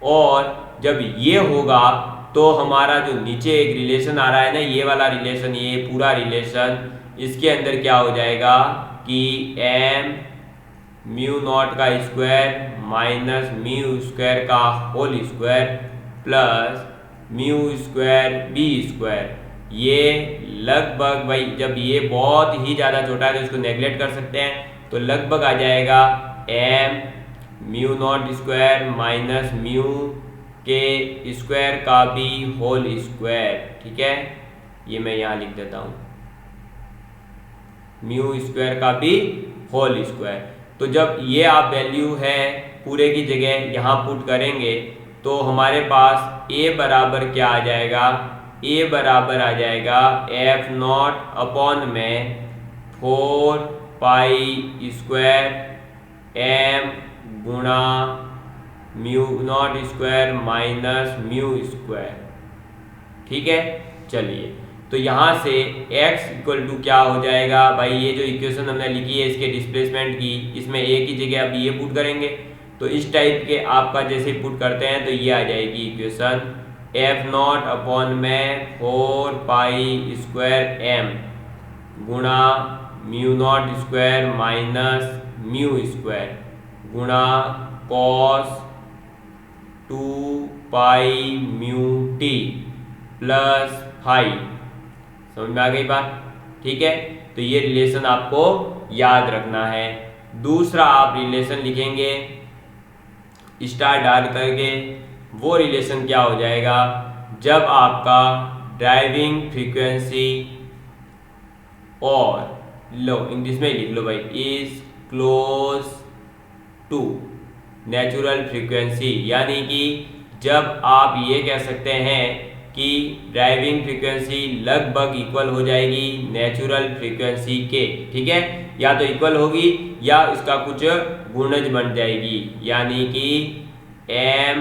और जब ये होगा तो हमारा जो नीचे एक रिलेशन आ रहा है ना, ये वाला रिलेशन, ये पूरा रिलेशन, इसके अंदर क्या हो जाएगा कि एम म्यू नॉट का स्क्वायर माइनस म्यू स्क्वायर का whole square plus mu square B square, ये लगभग भाई जब ये बहुत ही ज़्यादा छोटा है तो इसको नेगलेक्ट कर सकते हैं, तो लगभग आ जाएगा m mu not square minus mu के स्क्वायर का भी होल स्क्वायर। ठीक है, ये मैं यहाँ लिख देता हूँ, म्यू स्क्वायर का भी होल स्क्वायर। तो जब ये आप वैल्यू है पूरे की जगह यहाँ पुट करेंगे तो हमारे पास a बराबर क्या आ जाएगा, a बराबर आ जाएगा एफ नॉट अपॉन में 4 पाई स्क्वायर एम गुणा mu not square minus mu square. ठीक है, चलिए तो यहाँ से x इक्वल टू क्या हो जाएगा भाई, ये जो इक्वेशन हमने लिखी है इसके डिस्प्लेसमेंट की, इसमें a की जगह अभी ये पुट करेंगे, तो इस टाइप के आपका जैसे पुट करते हैं तो ये आ जाएगी इक्वेशन एफ नॉट अपॉन में 4 पाई स्क्वायर एम गुणा mu not square minus mu square गुणा cos 2 pi mu T plus 5। समझ में आ गई बात। ठीक है, तो ये रिलेशन आपको याद रखना है। दूसरा आप रिलेशन लिखेंगे स्टार डाल करके, वो रिलेशन क्या हो जाएगा, जब आपका ड्राइविंग फ्रीक्वेंसी और लो इंग्लिश में लिख लो भाई, is close to natural frequency, यानी कि जब आप ये कह सकते हैं कि ड्राइविंग फ्रीक्वेंसी लगभग इक्वल हो जाएगी नेचुरल फ्रीक्वेंसी के। ठीक है, या तो इक्वल होगी या इसका कुछ गुणज बन जाएगी, यानी कि m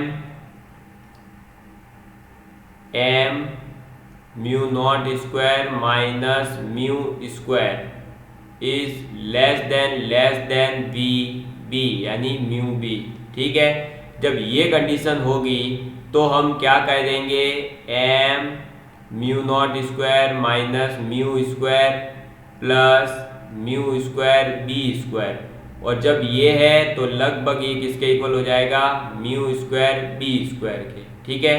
mu not square minus mu square is less than v b, यानी म्यू बी। ठीक है, जब ये कंडीशन होगी तो हम क्या कह देंगे, m mu not square minus mu square plus mu square B square, और जब ये है तो लगभग ये किसके इक्वल हो जाएगा, म्यू स्क्वायर बी स्क्वायर के। ठीक है,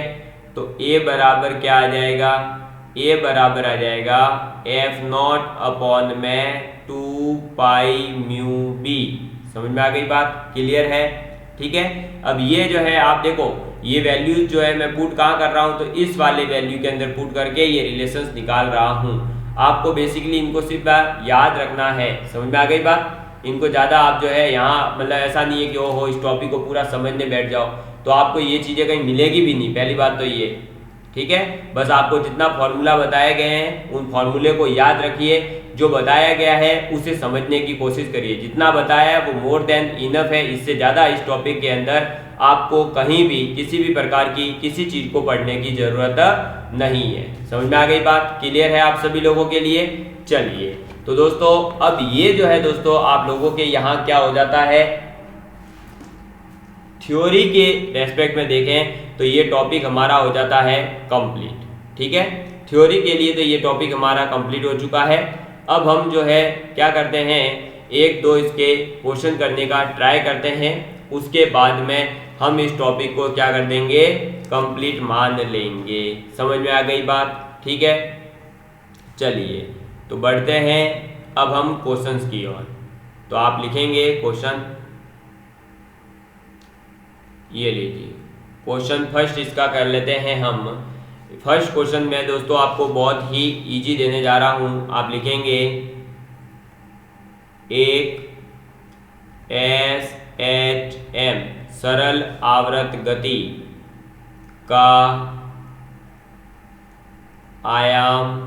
तो a बराबर क्या आ जाएगा, a बराबर आ जाएगा एफ नॉट अपॉन में 2 पाई म्यू बी। समझ में आ गई बात, क्लियर है। ठीक है, अब ये जो है आप देखो, ये वैल्यूज जो है मैं पुट कहाँ कर रहा हूँ, तो इस वाले वैल्यू के अंदर पुट करके ये रिलेशंस निकाल रहा हूँ। आपको बेसिकली इनको सिर्फ याद रखना है। समझ में आ गई बात, इनको ज़्यादा आप जो है यहाँ मतलब ऐसा नहीं है कि ओहो इस टॉपिक को पूरा समझने बैठ जाओ, तो आपको ये चीज़ें कहीं मिलेगी भी नहीं, पहली बात तो ये। ठीक है, बस आपको जितना फॉर्मूला बताए गए हैं उन फॉर्मूले को याद रखिए, जो बताया गया है उसे समझने की कोशिश करिए, जितना बताया है वो मोर देन इनफ है। इससे ज़्यादा इस टॉपिक के अंदर आपको कहीं भी किसी भी प्रकार की किसी चीज़ को पढ़ने की ज़रूरत नहीं है। समझ में आ गई बात, क्लियर है आप सभी लोगों के लिए। चलिए तो दोस्तों, अब ये जो है दोस्तों आप लोगों के यहाँ क्या हो जाता है, थ्योरी के रेस्पेक्ट में देखें तो ये टॉपिक हमारा हो जाता है कंप्लीट। ठीक है, थ्योरी के लिए तो ये टॉपिक हमारा कंप्लीट हो चुका है। अब हम जो है क्या करते हैं, एक दो इसके क्वेश्चन करने का ट्राई करते हैं, उसके बाद में हम इस टॉपिक को क्या कर देंगे, कंप्लीट मान लेंगे। समझ में आ गई बात। ठीक है, चलिए तो बढ़ते हैं अब हम क्वेश्चंस की ओर। तो आप लिखेंगे क्वेश्चन, ये लीजिए क्वेश्चन फर्स्ट इसका कर लेते हैं हम। फर्स्ट क्वेश्चन में दोस्तों आपको बहुत ही इजी देने जा रहा हूं। आप लिखेंगे एक SHM सरल आवर्त गति का आयाम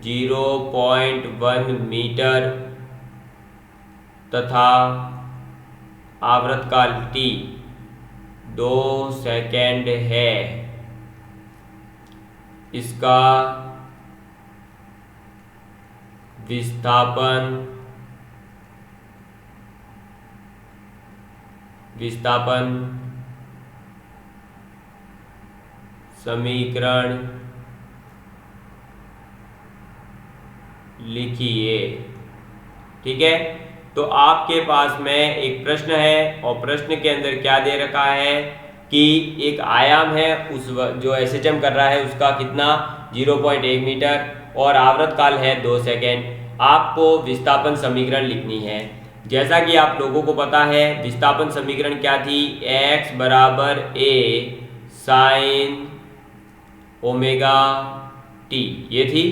0.1 मीटर तथा आवर्तकाल T 2 सेकेंड है, इसका विस्थापन समीकरण लिखिए। ठीक है, तो आपके पास में एक प्रश्न है और प्रश्न के अंदर क्या दे रखा है कि एक आयाम है, उस जो एसएचएम कर रहा है उसका कितना 0.1 मीटर और आवर्त काल है 2 सेकेंड। आपको विस्थापन समीकरण लिखनी है। जैसा कि आप लोगों को पता है विस्थापन समीकरण क्या थी, x बराबर a साइन ओमेगा t, ये थी।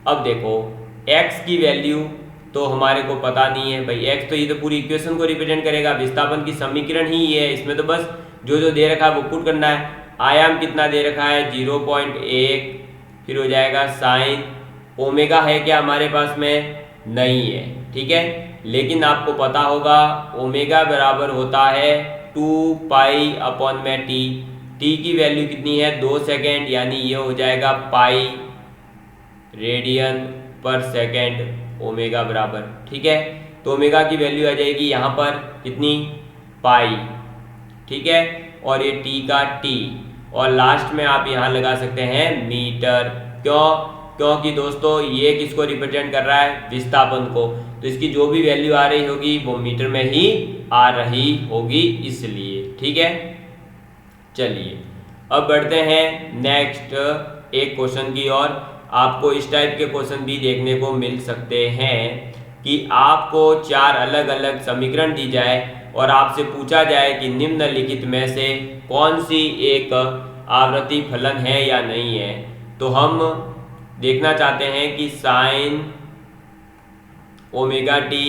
अब देखो x की वैल्यू तो हमारे को पता नहीं है भाई, x तो ये तो पूरी इक्वेशन को रिप्रेजेंट करेगा, विस्थापन की समीकरण ही ये है, इसमें तो बस जो दे रखा है वो पुट करना है। आयाम कितना दे रखा है 0.1, फिर हो जाएगा साइन ओमेगा है क्या हमारे पास में, नहीं है। ठीक है, लेकिन आपको पता होगा ओमेगा बराबर होता है 2 पाई अपॉन में टी। टी की वैल्यू कितनी है 2 सेकेंड, यानी ये हो जाएगा पाई रेडियन पर सेकेंड ओमेगा बराबर। ठीक है, तो ओमेगा की वैल्यू आ जाएगी यहाँ पर कितनी, पाई। ठीक है, और ये टी का टी, और लास्ट में आप यहाँ लगा सकते हैं मीटर। क्योंकि दोस्तों ये किसको रिप्रेजेंट कर रहा है, विस्थापन को, तो इसकी जो भी वैल्यू आ रही होगी वो मीटर में ही आ रही होगी, इसलिए। ठीक है, चलिए अब बढ़ते हैं नेक्स्ट एक क्वेश्चन की ओर। आपको इस टाइप के क्वेश्चन भी देखने को मिल सकते हैं कि आपको 4 अलग अलग समीकरण दी जाए और आपसे पूछा जाए कि निम्नलिखित में से कौन सी एक आवृत्ति फलन है या नहीं है। तो हम देखना चाहते हैं कि sign omega T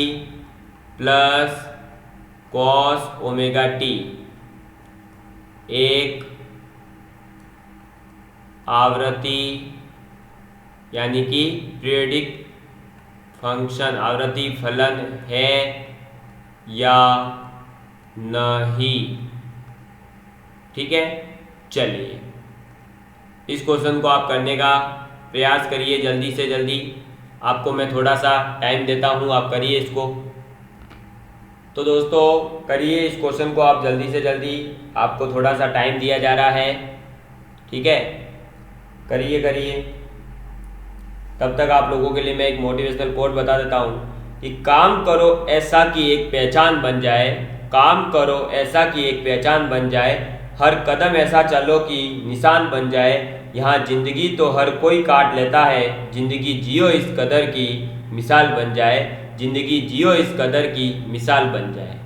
plus cos omega T एक आवृत्ति यानी कि पीरियडिक फंक्शन आवृत्ति फलन है या नहीं। ठीक है, चलिए इस क्वेश्चन को आप करने का प्रयास करिए जल्दी से जल्दी। आपको मैं थोड़ा सा टाइम देता हूँ, आप करिए इसको। तो दोस्तों करिए इस क्वेश्चन को आप जल्दी से जल्दी, आपको थोड़ा सा टाइम दिया जा रहा है। ठीक है, करिए करिए। तब तक आप लोगों के लिए मैं एक मोटिवेशनल कोट बता देता हूँ कि काम करो ऐसा कि एक पहचान बन जाए, काम करो ऐसा कि एक पहचान बन जाए, हर कदम ऐसा चलो कि निशान बन जाए। यहाँ जिंदगी तो हर कोई काट लेता है, जिंदगी जियो इस कदर की मिसाल बन जाए, जिंदगी जियो इस कदर की मिसाल बन जाए।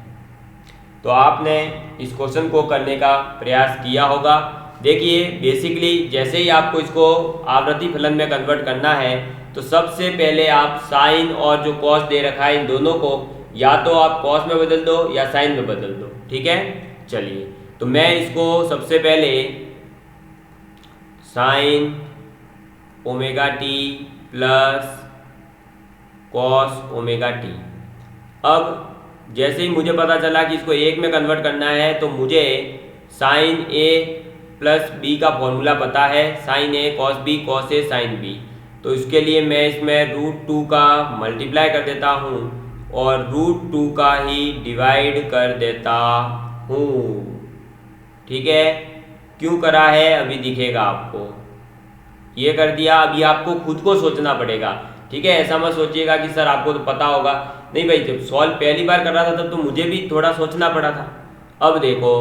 तो आपने इस क्वेश्चन को करने का प्रयास किया होगा। देखिए बेसिकली जैसे ही आपको इसको आवृत्ति फलन में कन्वर्ट करना है तो सबसे पहले आप साइन और जो कॉस दे रखा है इन दोनों को या तो आप कॉस में बदल दो या साइन में बदल दो। ठीक है, चलिए तो मैं इसको सबसे पहले sign omega T plus cos omega T. अब जैसे ही मुझे पता चला कि इसको एक में कन्वर्ट करना है तो मुझे साइन ए प्लस बी का फॉर्मूला पता है, sign A cos B cos A sine B. तो इसके लिए मैं इसमें √2 का मल्टीप्लाई कर देता हूँ और √2 का ही डिवाइड कर देता हूँ। ठीक है, क्यों करा है अभी दिखेगा आपको। ये कर दिया, अभी आपको खुद को सोचना पड़ेगा। ठीक है, ऐसा मत सोचिएगा कि सर आपको तो पता होगा, नहीं भाई, जब सॉल्व पहली बार कर रहा था तब तो मुझे भी थोड़ा सोचना पड़ा था। अब देखो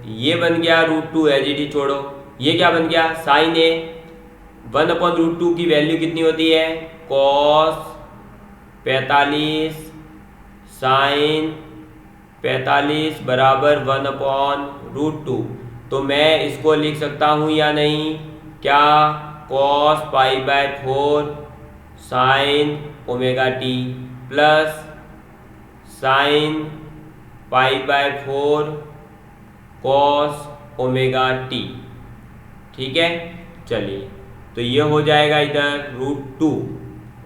ये बन गया √2 एलजीडी छोड़ो, ये क्या बन गया साइन ए 1/√2 की वैल्यू कितनी होती है कॉस 45 साइन 45 बराबर 1/√2। तो मैं इसको लिख सकता हूँ या नहीं, क्या cos π/4 sine omega T plus sine π/4 cos omega T. ठीक है, चलिए तो ये हो जाएगा इधर √2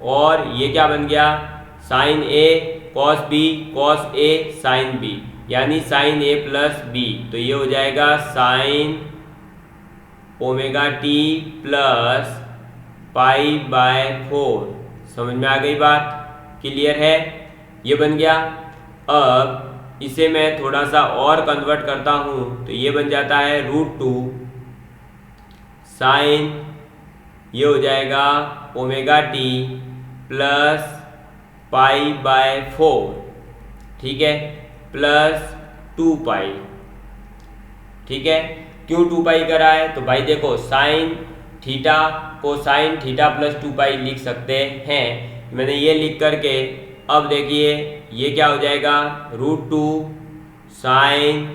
और ये क्या बन गया sign A cos B cos A sine B. यानी साइन ए प्लस बी, तो ये हो जाएगा sign omega T plus pi by 4। समझ में आ गई बात? क्लियर है? ये बन गया। अब इसे मैं थोड़ा सा और कन्वर्ट करता हूँ तो ये बन जाता है √2 साइन, ये हो जाएगा omega T plus pi by 4, ठीक है, प्लस 2 पाई। ठीक है, क्यों 2 पाई करा है? तो भाई देखो साइन थीटा को साइन थीटा प्लस 2 पाई लिख सकते हैं। मैंने ये लिख करके अब देखिए ये क्या हो जाएगा √2 साइन,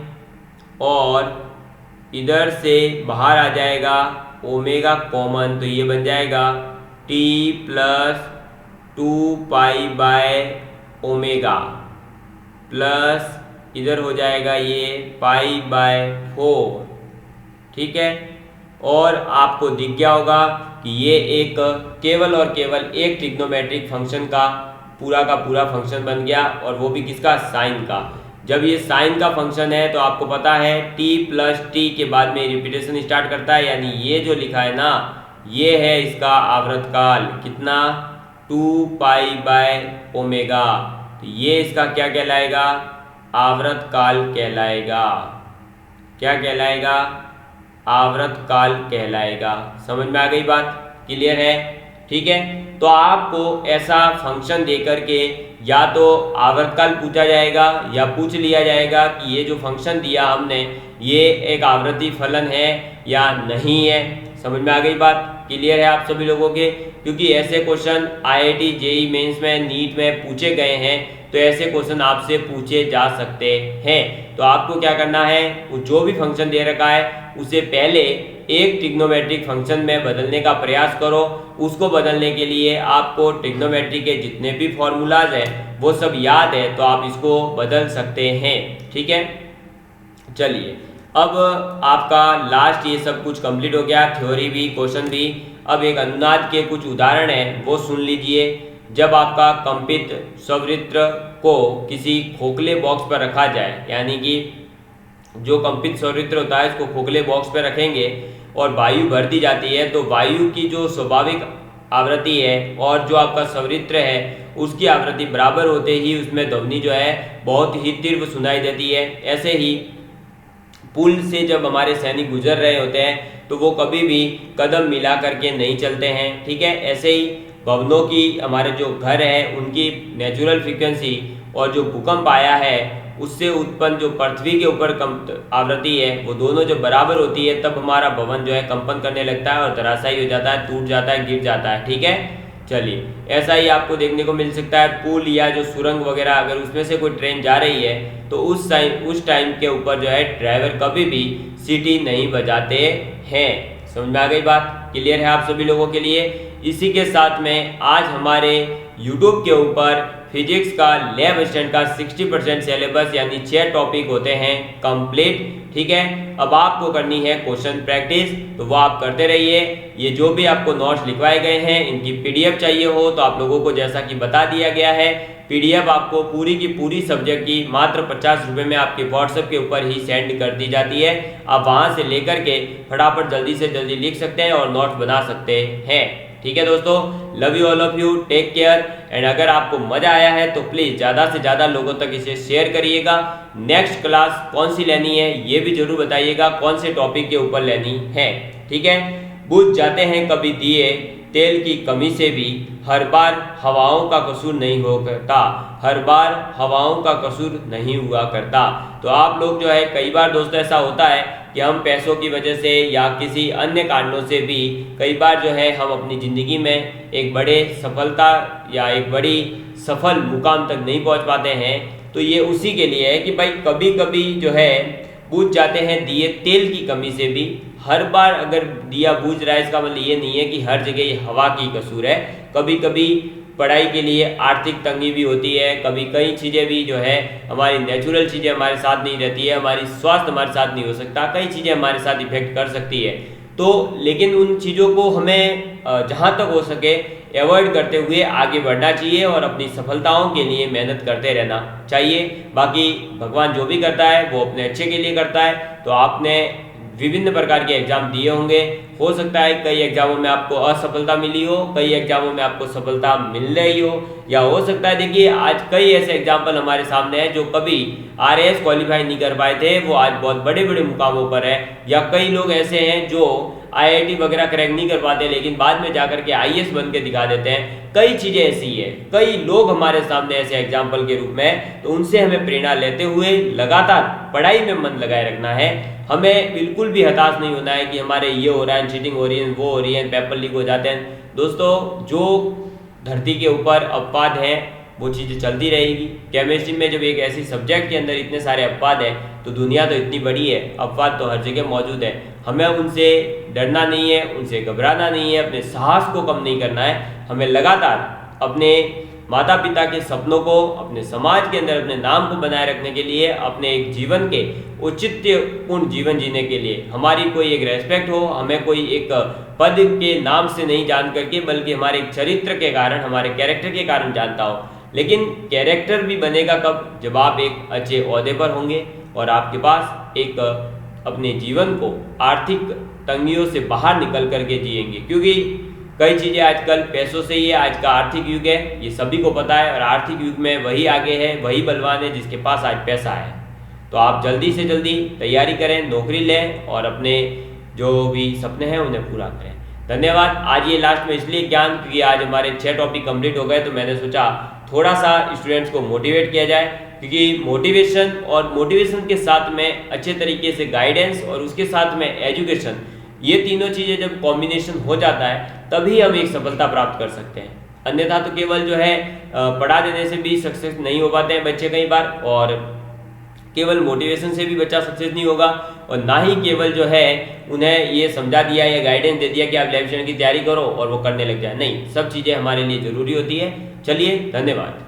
और इधर से बाहर आ जाएगा ओमेगा कॉमन, तो ये बन जाएगा t plus 2 pi by omega plus इधर हो जाएगा ये पाई बाय 4। ठीक है, और आपको दिख गया होगा कि ये एक केवल और केवल एक ट्रिग्नोमेट्रिक फंक्शन का पूरा फंक्शन बन गया, और वो भी किसका? साइन का। जब ये साइन का फंक्शन है तो आपको पता है t प्लस टी के बाद में रिपीटेशन स्टार्ट करता है, यानी ये जो लिखा है ना ये है इसका आवर्तकाल, कितना? 2 पाई बाय ओमेगा। तो ये इसका क्या कहलाएगा? आवर्तकाल कहलाएगा। क्या कहलाएगा? आवर्तकाल कहलाएगा। समझ में आ गई बात? क्लियर है? ठीक है, तो आपको ऐसा फंक्शन देकर के या तो आवर्तकाल पूछा जाएगा या पूछ लिया जाएगा कि ये जो फंक्शन दिया हमने ये एक आवर्ती फलन है या नहीं है। समझ में आ गई बात? क्लियर है आप सभी लोगों के? क्योंकि ऐसे क्वेश्चन IIT JEE मेंस में नीट में पूछे गए हैं, तो ऐसे क्वेश्चन आपसे पूछे जा सकते हैं। तो आपको क्या करना है, वो जो भी फंक्शन दे रखा है उसे पहले एक ट्रिग्नोमेट्रिक फंक्शन में बदलने का प्रयास करो। उसको बदलने के लिए आपको ट्रिग्नोमेट्री के जितने भी फॉर्मूलाज हैं वो सब याद है, तो आप इसको बदल सकते हैं। ठीक है, चलिए अब आपका लास्ट ये सब कुछ कंप्लीट हो गया, थ्योरी भी क्वेश्चन भी। अब एक अनुनाद के कुछ उदाहरण हैं वो सुन लीजिए। जब आपका कंपित संवृत्त को किसी खोखले बॉक्स पर रखा जाए, यानी कि जो कंपित संवृत्त होता है इसको खोखले बॉक्स पर रखेंगे और वायु भर दी जाती है, तो वायु की जो स्वाभाविक आवृत्ति है और जो आपका संवृत्त है उसकी आवृत्ति बराबर होते ही उसमें ध्वनि जो है बहुत ही तीव्र सुनाई देती है। ऐसे ही पुल से जब हमारे सैनिक गुजर रहे होते हैं तो वो कभी भी कदम मिला करके नहीं चलते हैं। ठीक है, ऐसे ही भवनों की हमारे जो घर है उनकी नेचुरल फ्रीक्वेंसी और जो भूकंप आया है उससे उत्पन्न जो पृथ्वी के ऊपर आवृत्ति है वो दोनों जब बराबर होती है तब हमारा भवन जो है कंपन करने लगता है और धराशायी हो जाता है, टूट जाता है, गिर जाता है। ठीक है, चलिए ऐसा ही आपको देखने को मिल सकता है पुल या जो सुरंग वगैरह, अगर उसमें से कोई ट्रेन जा रही है तो उस टाइम के ऊपर जो है ड्राइवर कभी भी सीटी नहीं बजाते हैं। समझ में आ गई बात? क्लियर है आप सभी लोगों के लिए? इसी के साथ में आज हमारे YouTube के ऊपर फिजिक्स का लैब असिस्टेंट का 60% सिलेबस यानी 6 टॉपिक होते हैं कंप्लीट। ठीक है, अब आपको करनी है क्वेश्चन प्रैक्टिस, तो वो आप करते रहिए। ये जो भी आपको नोट्स लिखवाए गए हैं इनकी PDF चाहिए हो तो आप लोगों को जैसा कि बता दिया गया है PDF आपको पूरी की पूरी सब्जेक्ट की मात्र 50 रुपये में आपके व्हाट्सएप के ऊपर ही सेंड कर दी जाती है। आप वहाँ से लेकर के फटाफट जल्दी से जल्दी लिख सकते हैं और नोट्स बना सकते हैं। ठीक है दोस्तों, love you all of you, take care. And अगर आपको मजा आया है तो प्लीज ज़्यादा से ज़्यादा लोगों तक इसे शेयर करिएगा। नेक्स्ट क्लास कौन सी लेनी है ये भी जरूर बताइएगा, कौन से टॉपिक के ऊपर लेनी है। ठीक है, बुझ जाते हैं कभी दिए तेल की कमी से भी, हर बार हवाओं का कसूर नहीं हो करता, हर बार हवाओं का कसूर नहीं हुआ करता। तो आप लोग जो है कई बार दोस्तों ऐसा होता है कि हम पैसों की वजह से या किसी अन्य कारणों से भी कई बार जो है हम अपनी ज़िंदगी में एक बड़े सफलता या एक बड़ी सफल मुकाम तक नहीं पहुंच पाते हैं। तो ये उसी के लिए है कि भाई कभी कभी जो है बुझ जाते हैं दिए तेल की कमी से भी। हर बार अगर दिया बुझ रहा है इसका मतलब ये नहीं है कि हर जगह ये हवा की कसूर है। कभी कभी पढ़ाई के लिए आर्थिक तंगी भी होती है, कभी कई चीज़ें भी जो है हमारी नेचुरल चीज़ें हमारे साथ नहीं रहती है, हमारी स्वास्थ्य हमारे साथ नहीं हो सकता, कई चीज़ें हमारे साथ इफेक्ट कर सकती है। तो लेकिन उन चीज़ों को हमें जहाँ तक हो सके अवॉइड करते हुए आगे बढ़ना चाहिए और अपनी सफलताओं के लिए मेहनत करते रहना चाहिए। बाकी भगवान जो भी करता है वो अपने अच्छे के लिए करता है। तो आपने विभिन्न प्रकार के एग्जाम दिए होंगे, हो सकता है कई एग्जामों में आपको असफलता मिली हो, कई एग्जामों में आपको सफलता मिल रही हो, या हो सकता है देखिए आज कई ऐसे एग्जाम्पल हमारे सामने हैं जो कभी RAS क्वालिफाई नहीं कर पाए थे, वो आज बहुत बड़े बड़े मुकामों पर है। या कई लोग ऐसे हैं जो IIT वगैरह क्रैक नहीं कर पाते लेकिन बाद में जाकर के IAS बन के दिखा देते हैं। कई चीज़ें ऐसी है, कई लोग हमारे सामने ऐसे एग्जाम्पल के रूप में, तो उनसे हमें प्रेरणा लेते हुए लगातार पढ़ाई में मन लगाए रखना है। हमें बिल्कुल भी हताश नहीं होना है कि हमारे ये हो रहा है, चीटिंग हो रही है, वो हो रही है, पेपर लीक हो जाते हैं। दोस्तों जो धरती के ऊपर अपवाद हैं वो चीज़ें चलती रहेगी। केमिस्ट्री में जब एक ऐसी सब्जेक्ट के अंदर इतने सारे अपवाद हैं तो दुनिया तो इतनी बड़ी है, अपवाद तो हर जगह मौजूद है। हमें उनसे डरना नहीं है, उनसे घबराना नहीं है, अपने साहस को कम नहीं करना है। हमें लगातार अपने माता पिता के सपनों को, अपने समाज के अंदर अपने नाम को बनाए रखने के लिए, अपने एक जीवन के औचित्यपूर्ण जीवन जीने के लिए हमारी कोई एक रेस्पेक्ट हो, हमें कोई एक पद के नाम से नहीं जान करके बल्कि हमारे एक चरित्र के कारण, हमारे कैरेक्टर के कारण जानता हो। लेकिन कैरेक्टर भी बनेगा कब, जब आप एक अच्छे ओहदे पर होंगे और आपके पास एक अपने जीवन को आर्थिक तंगियों से बाहर निकल करके जिएंगे। क्योंकि कई चीज़ें आजकल पैसों से ही है, आज का आर्थिक युग है, ये सभी को पता है। और आर्थिक युग में वही आगे है, वही बलवान है जिसके पास आज पैसा है। तो आप जल्दी से जल्दी तैयारी करें, नौकरी लें और अपने जो भी सपने हैं उन्हें पूरा करें। धन्यवाद। आज ये लास्ट में इसलिए ज्ञान, क्योंकि आज हमारे 6 टॉपिक कंप्लीट हो गए, तो मैंने सोचा थोड़ा सा स्टूडेंट्स को मोटिवेट किया जाए। क्योंकि मोटिवेशन के साथ में अच्छे तरीके से गाइडेंस और उसके साथ में एजुकेशन, ये तीनों चीज़ें जब कॉम्बिनेशन हो जाता है तभी हम एक सफलता प्राप्त कर सकते हैं। अन्यथा तो केवल जो है पढ़ा देने से भी सक्सेस नहीं हो पाते हैं बच्चे कई बार, और केवल मोटिवेशन से भी बच्चा सक्सेस नहीं होगा, और ना ही केवल जो है उन्हें ये समझा दिया या गाइडेंस दे दिया कि आप इलेक्शन की तैयारी करो और वो करने लग जाए। नहीं, सब चीज़ें हमारे लिए ज़रूरी होती है। चलिए, धन्यवाद।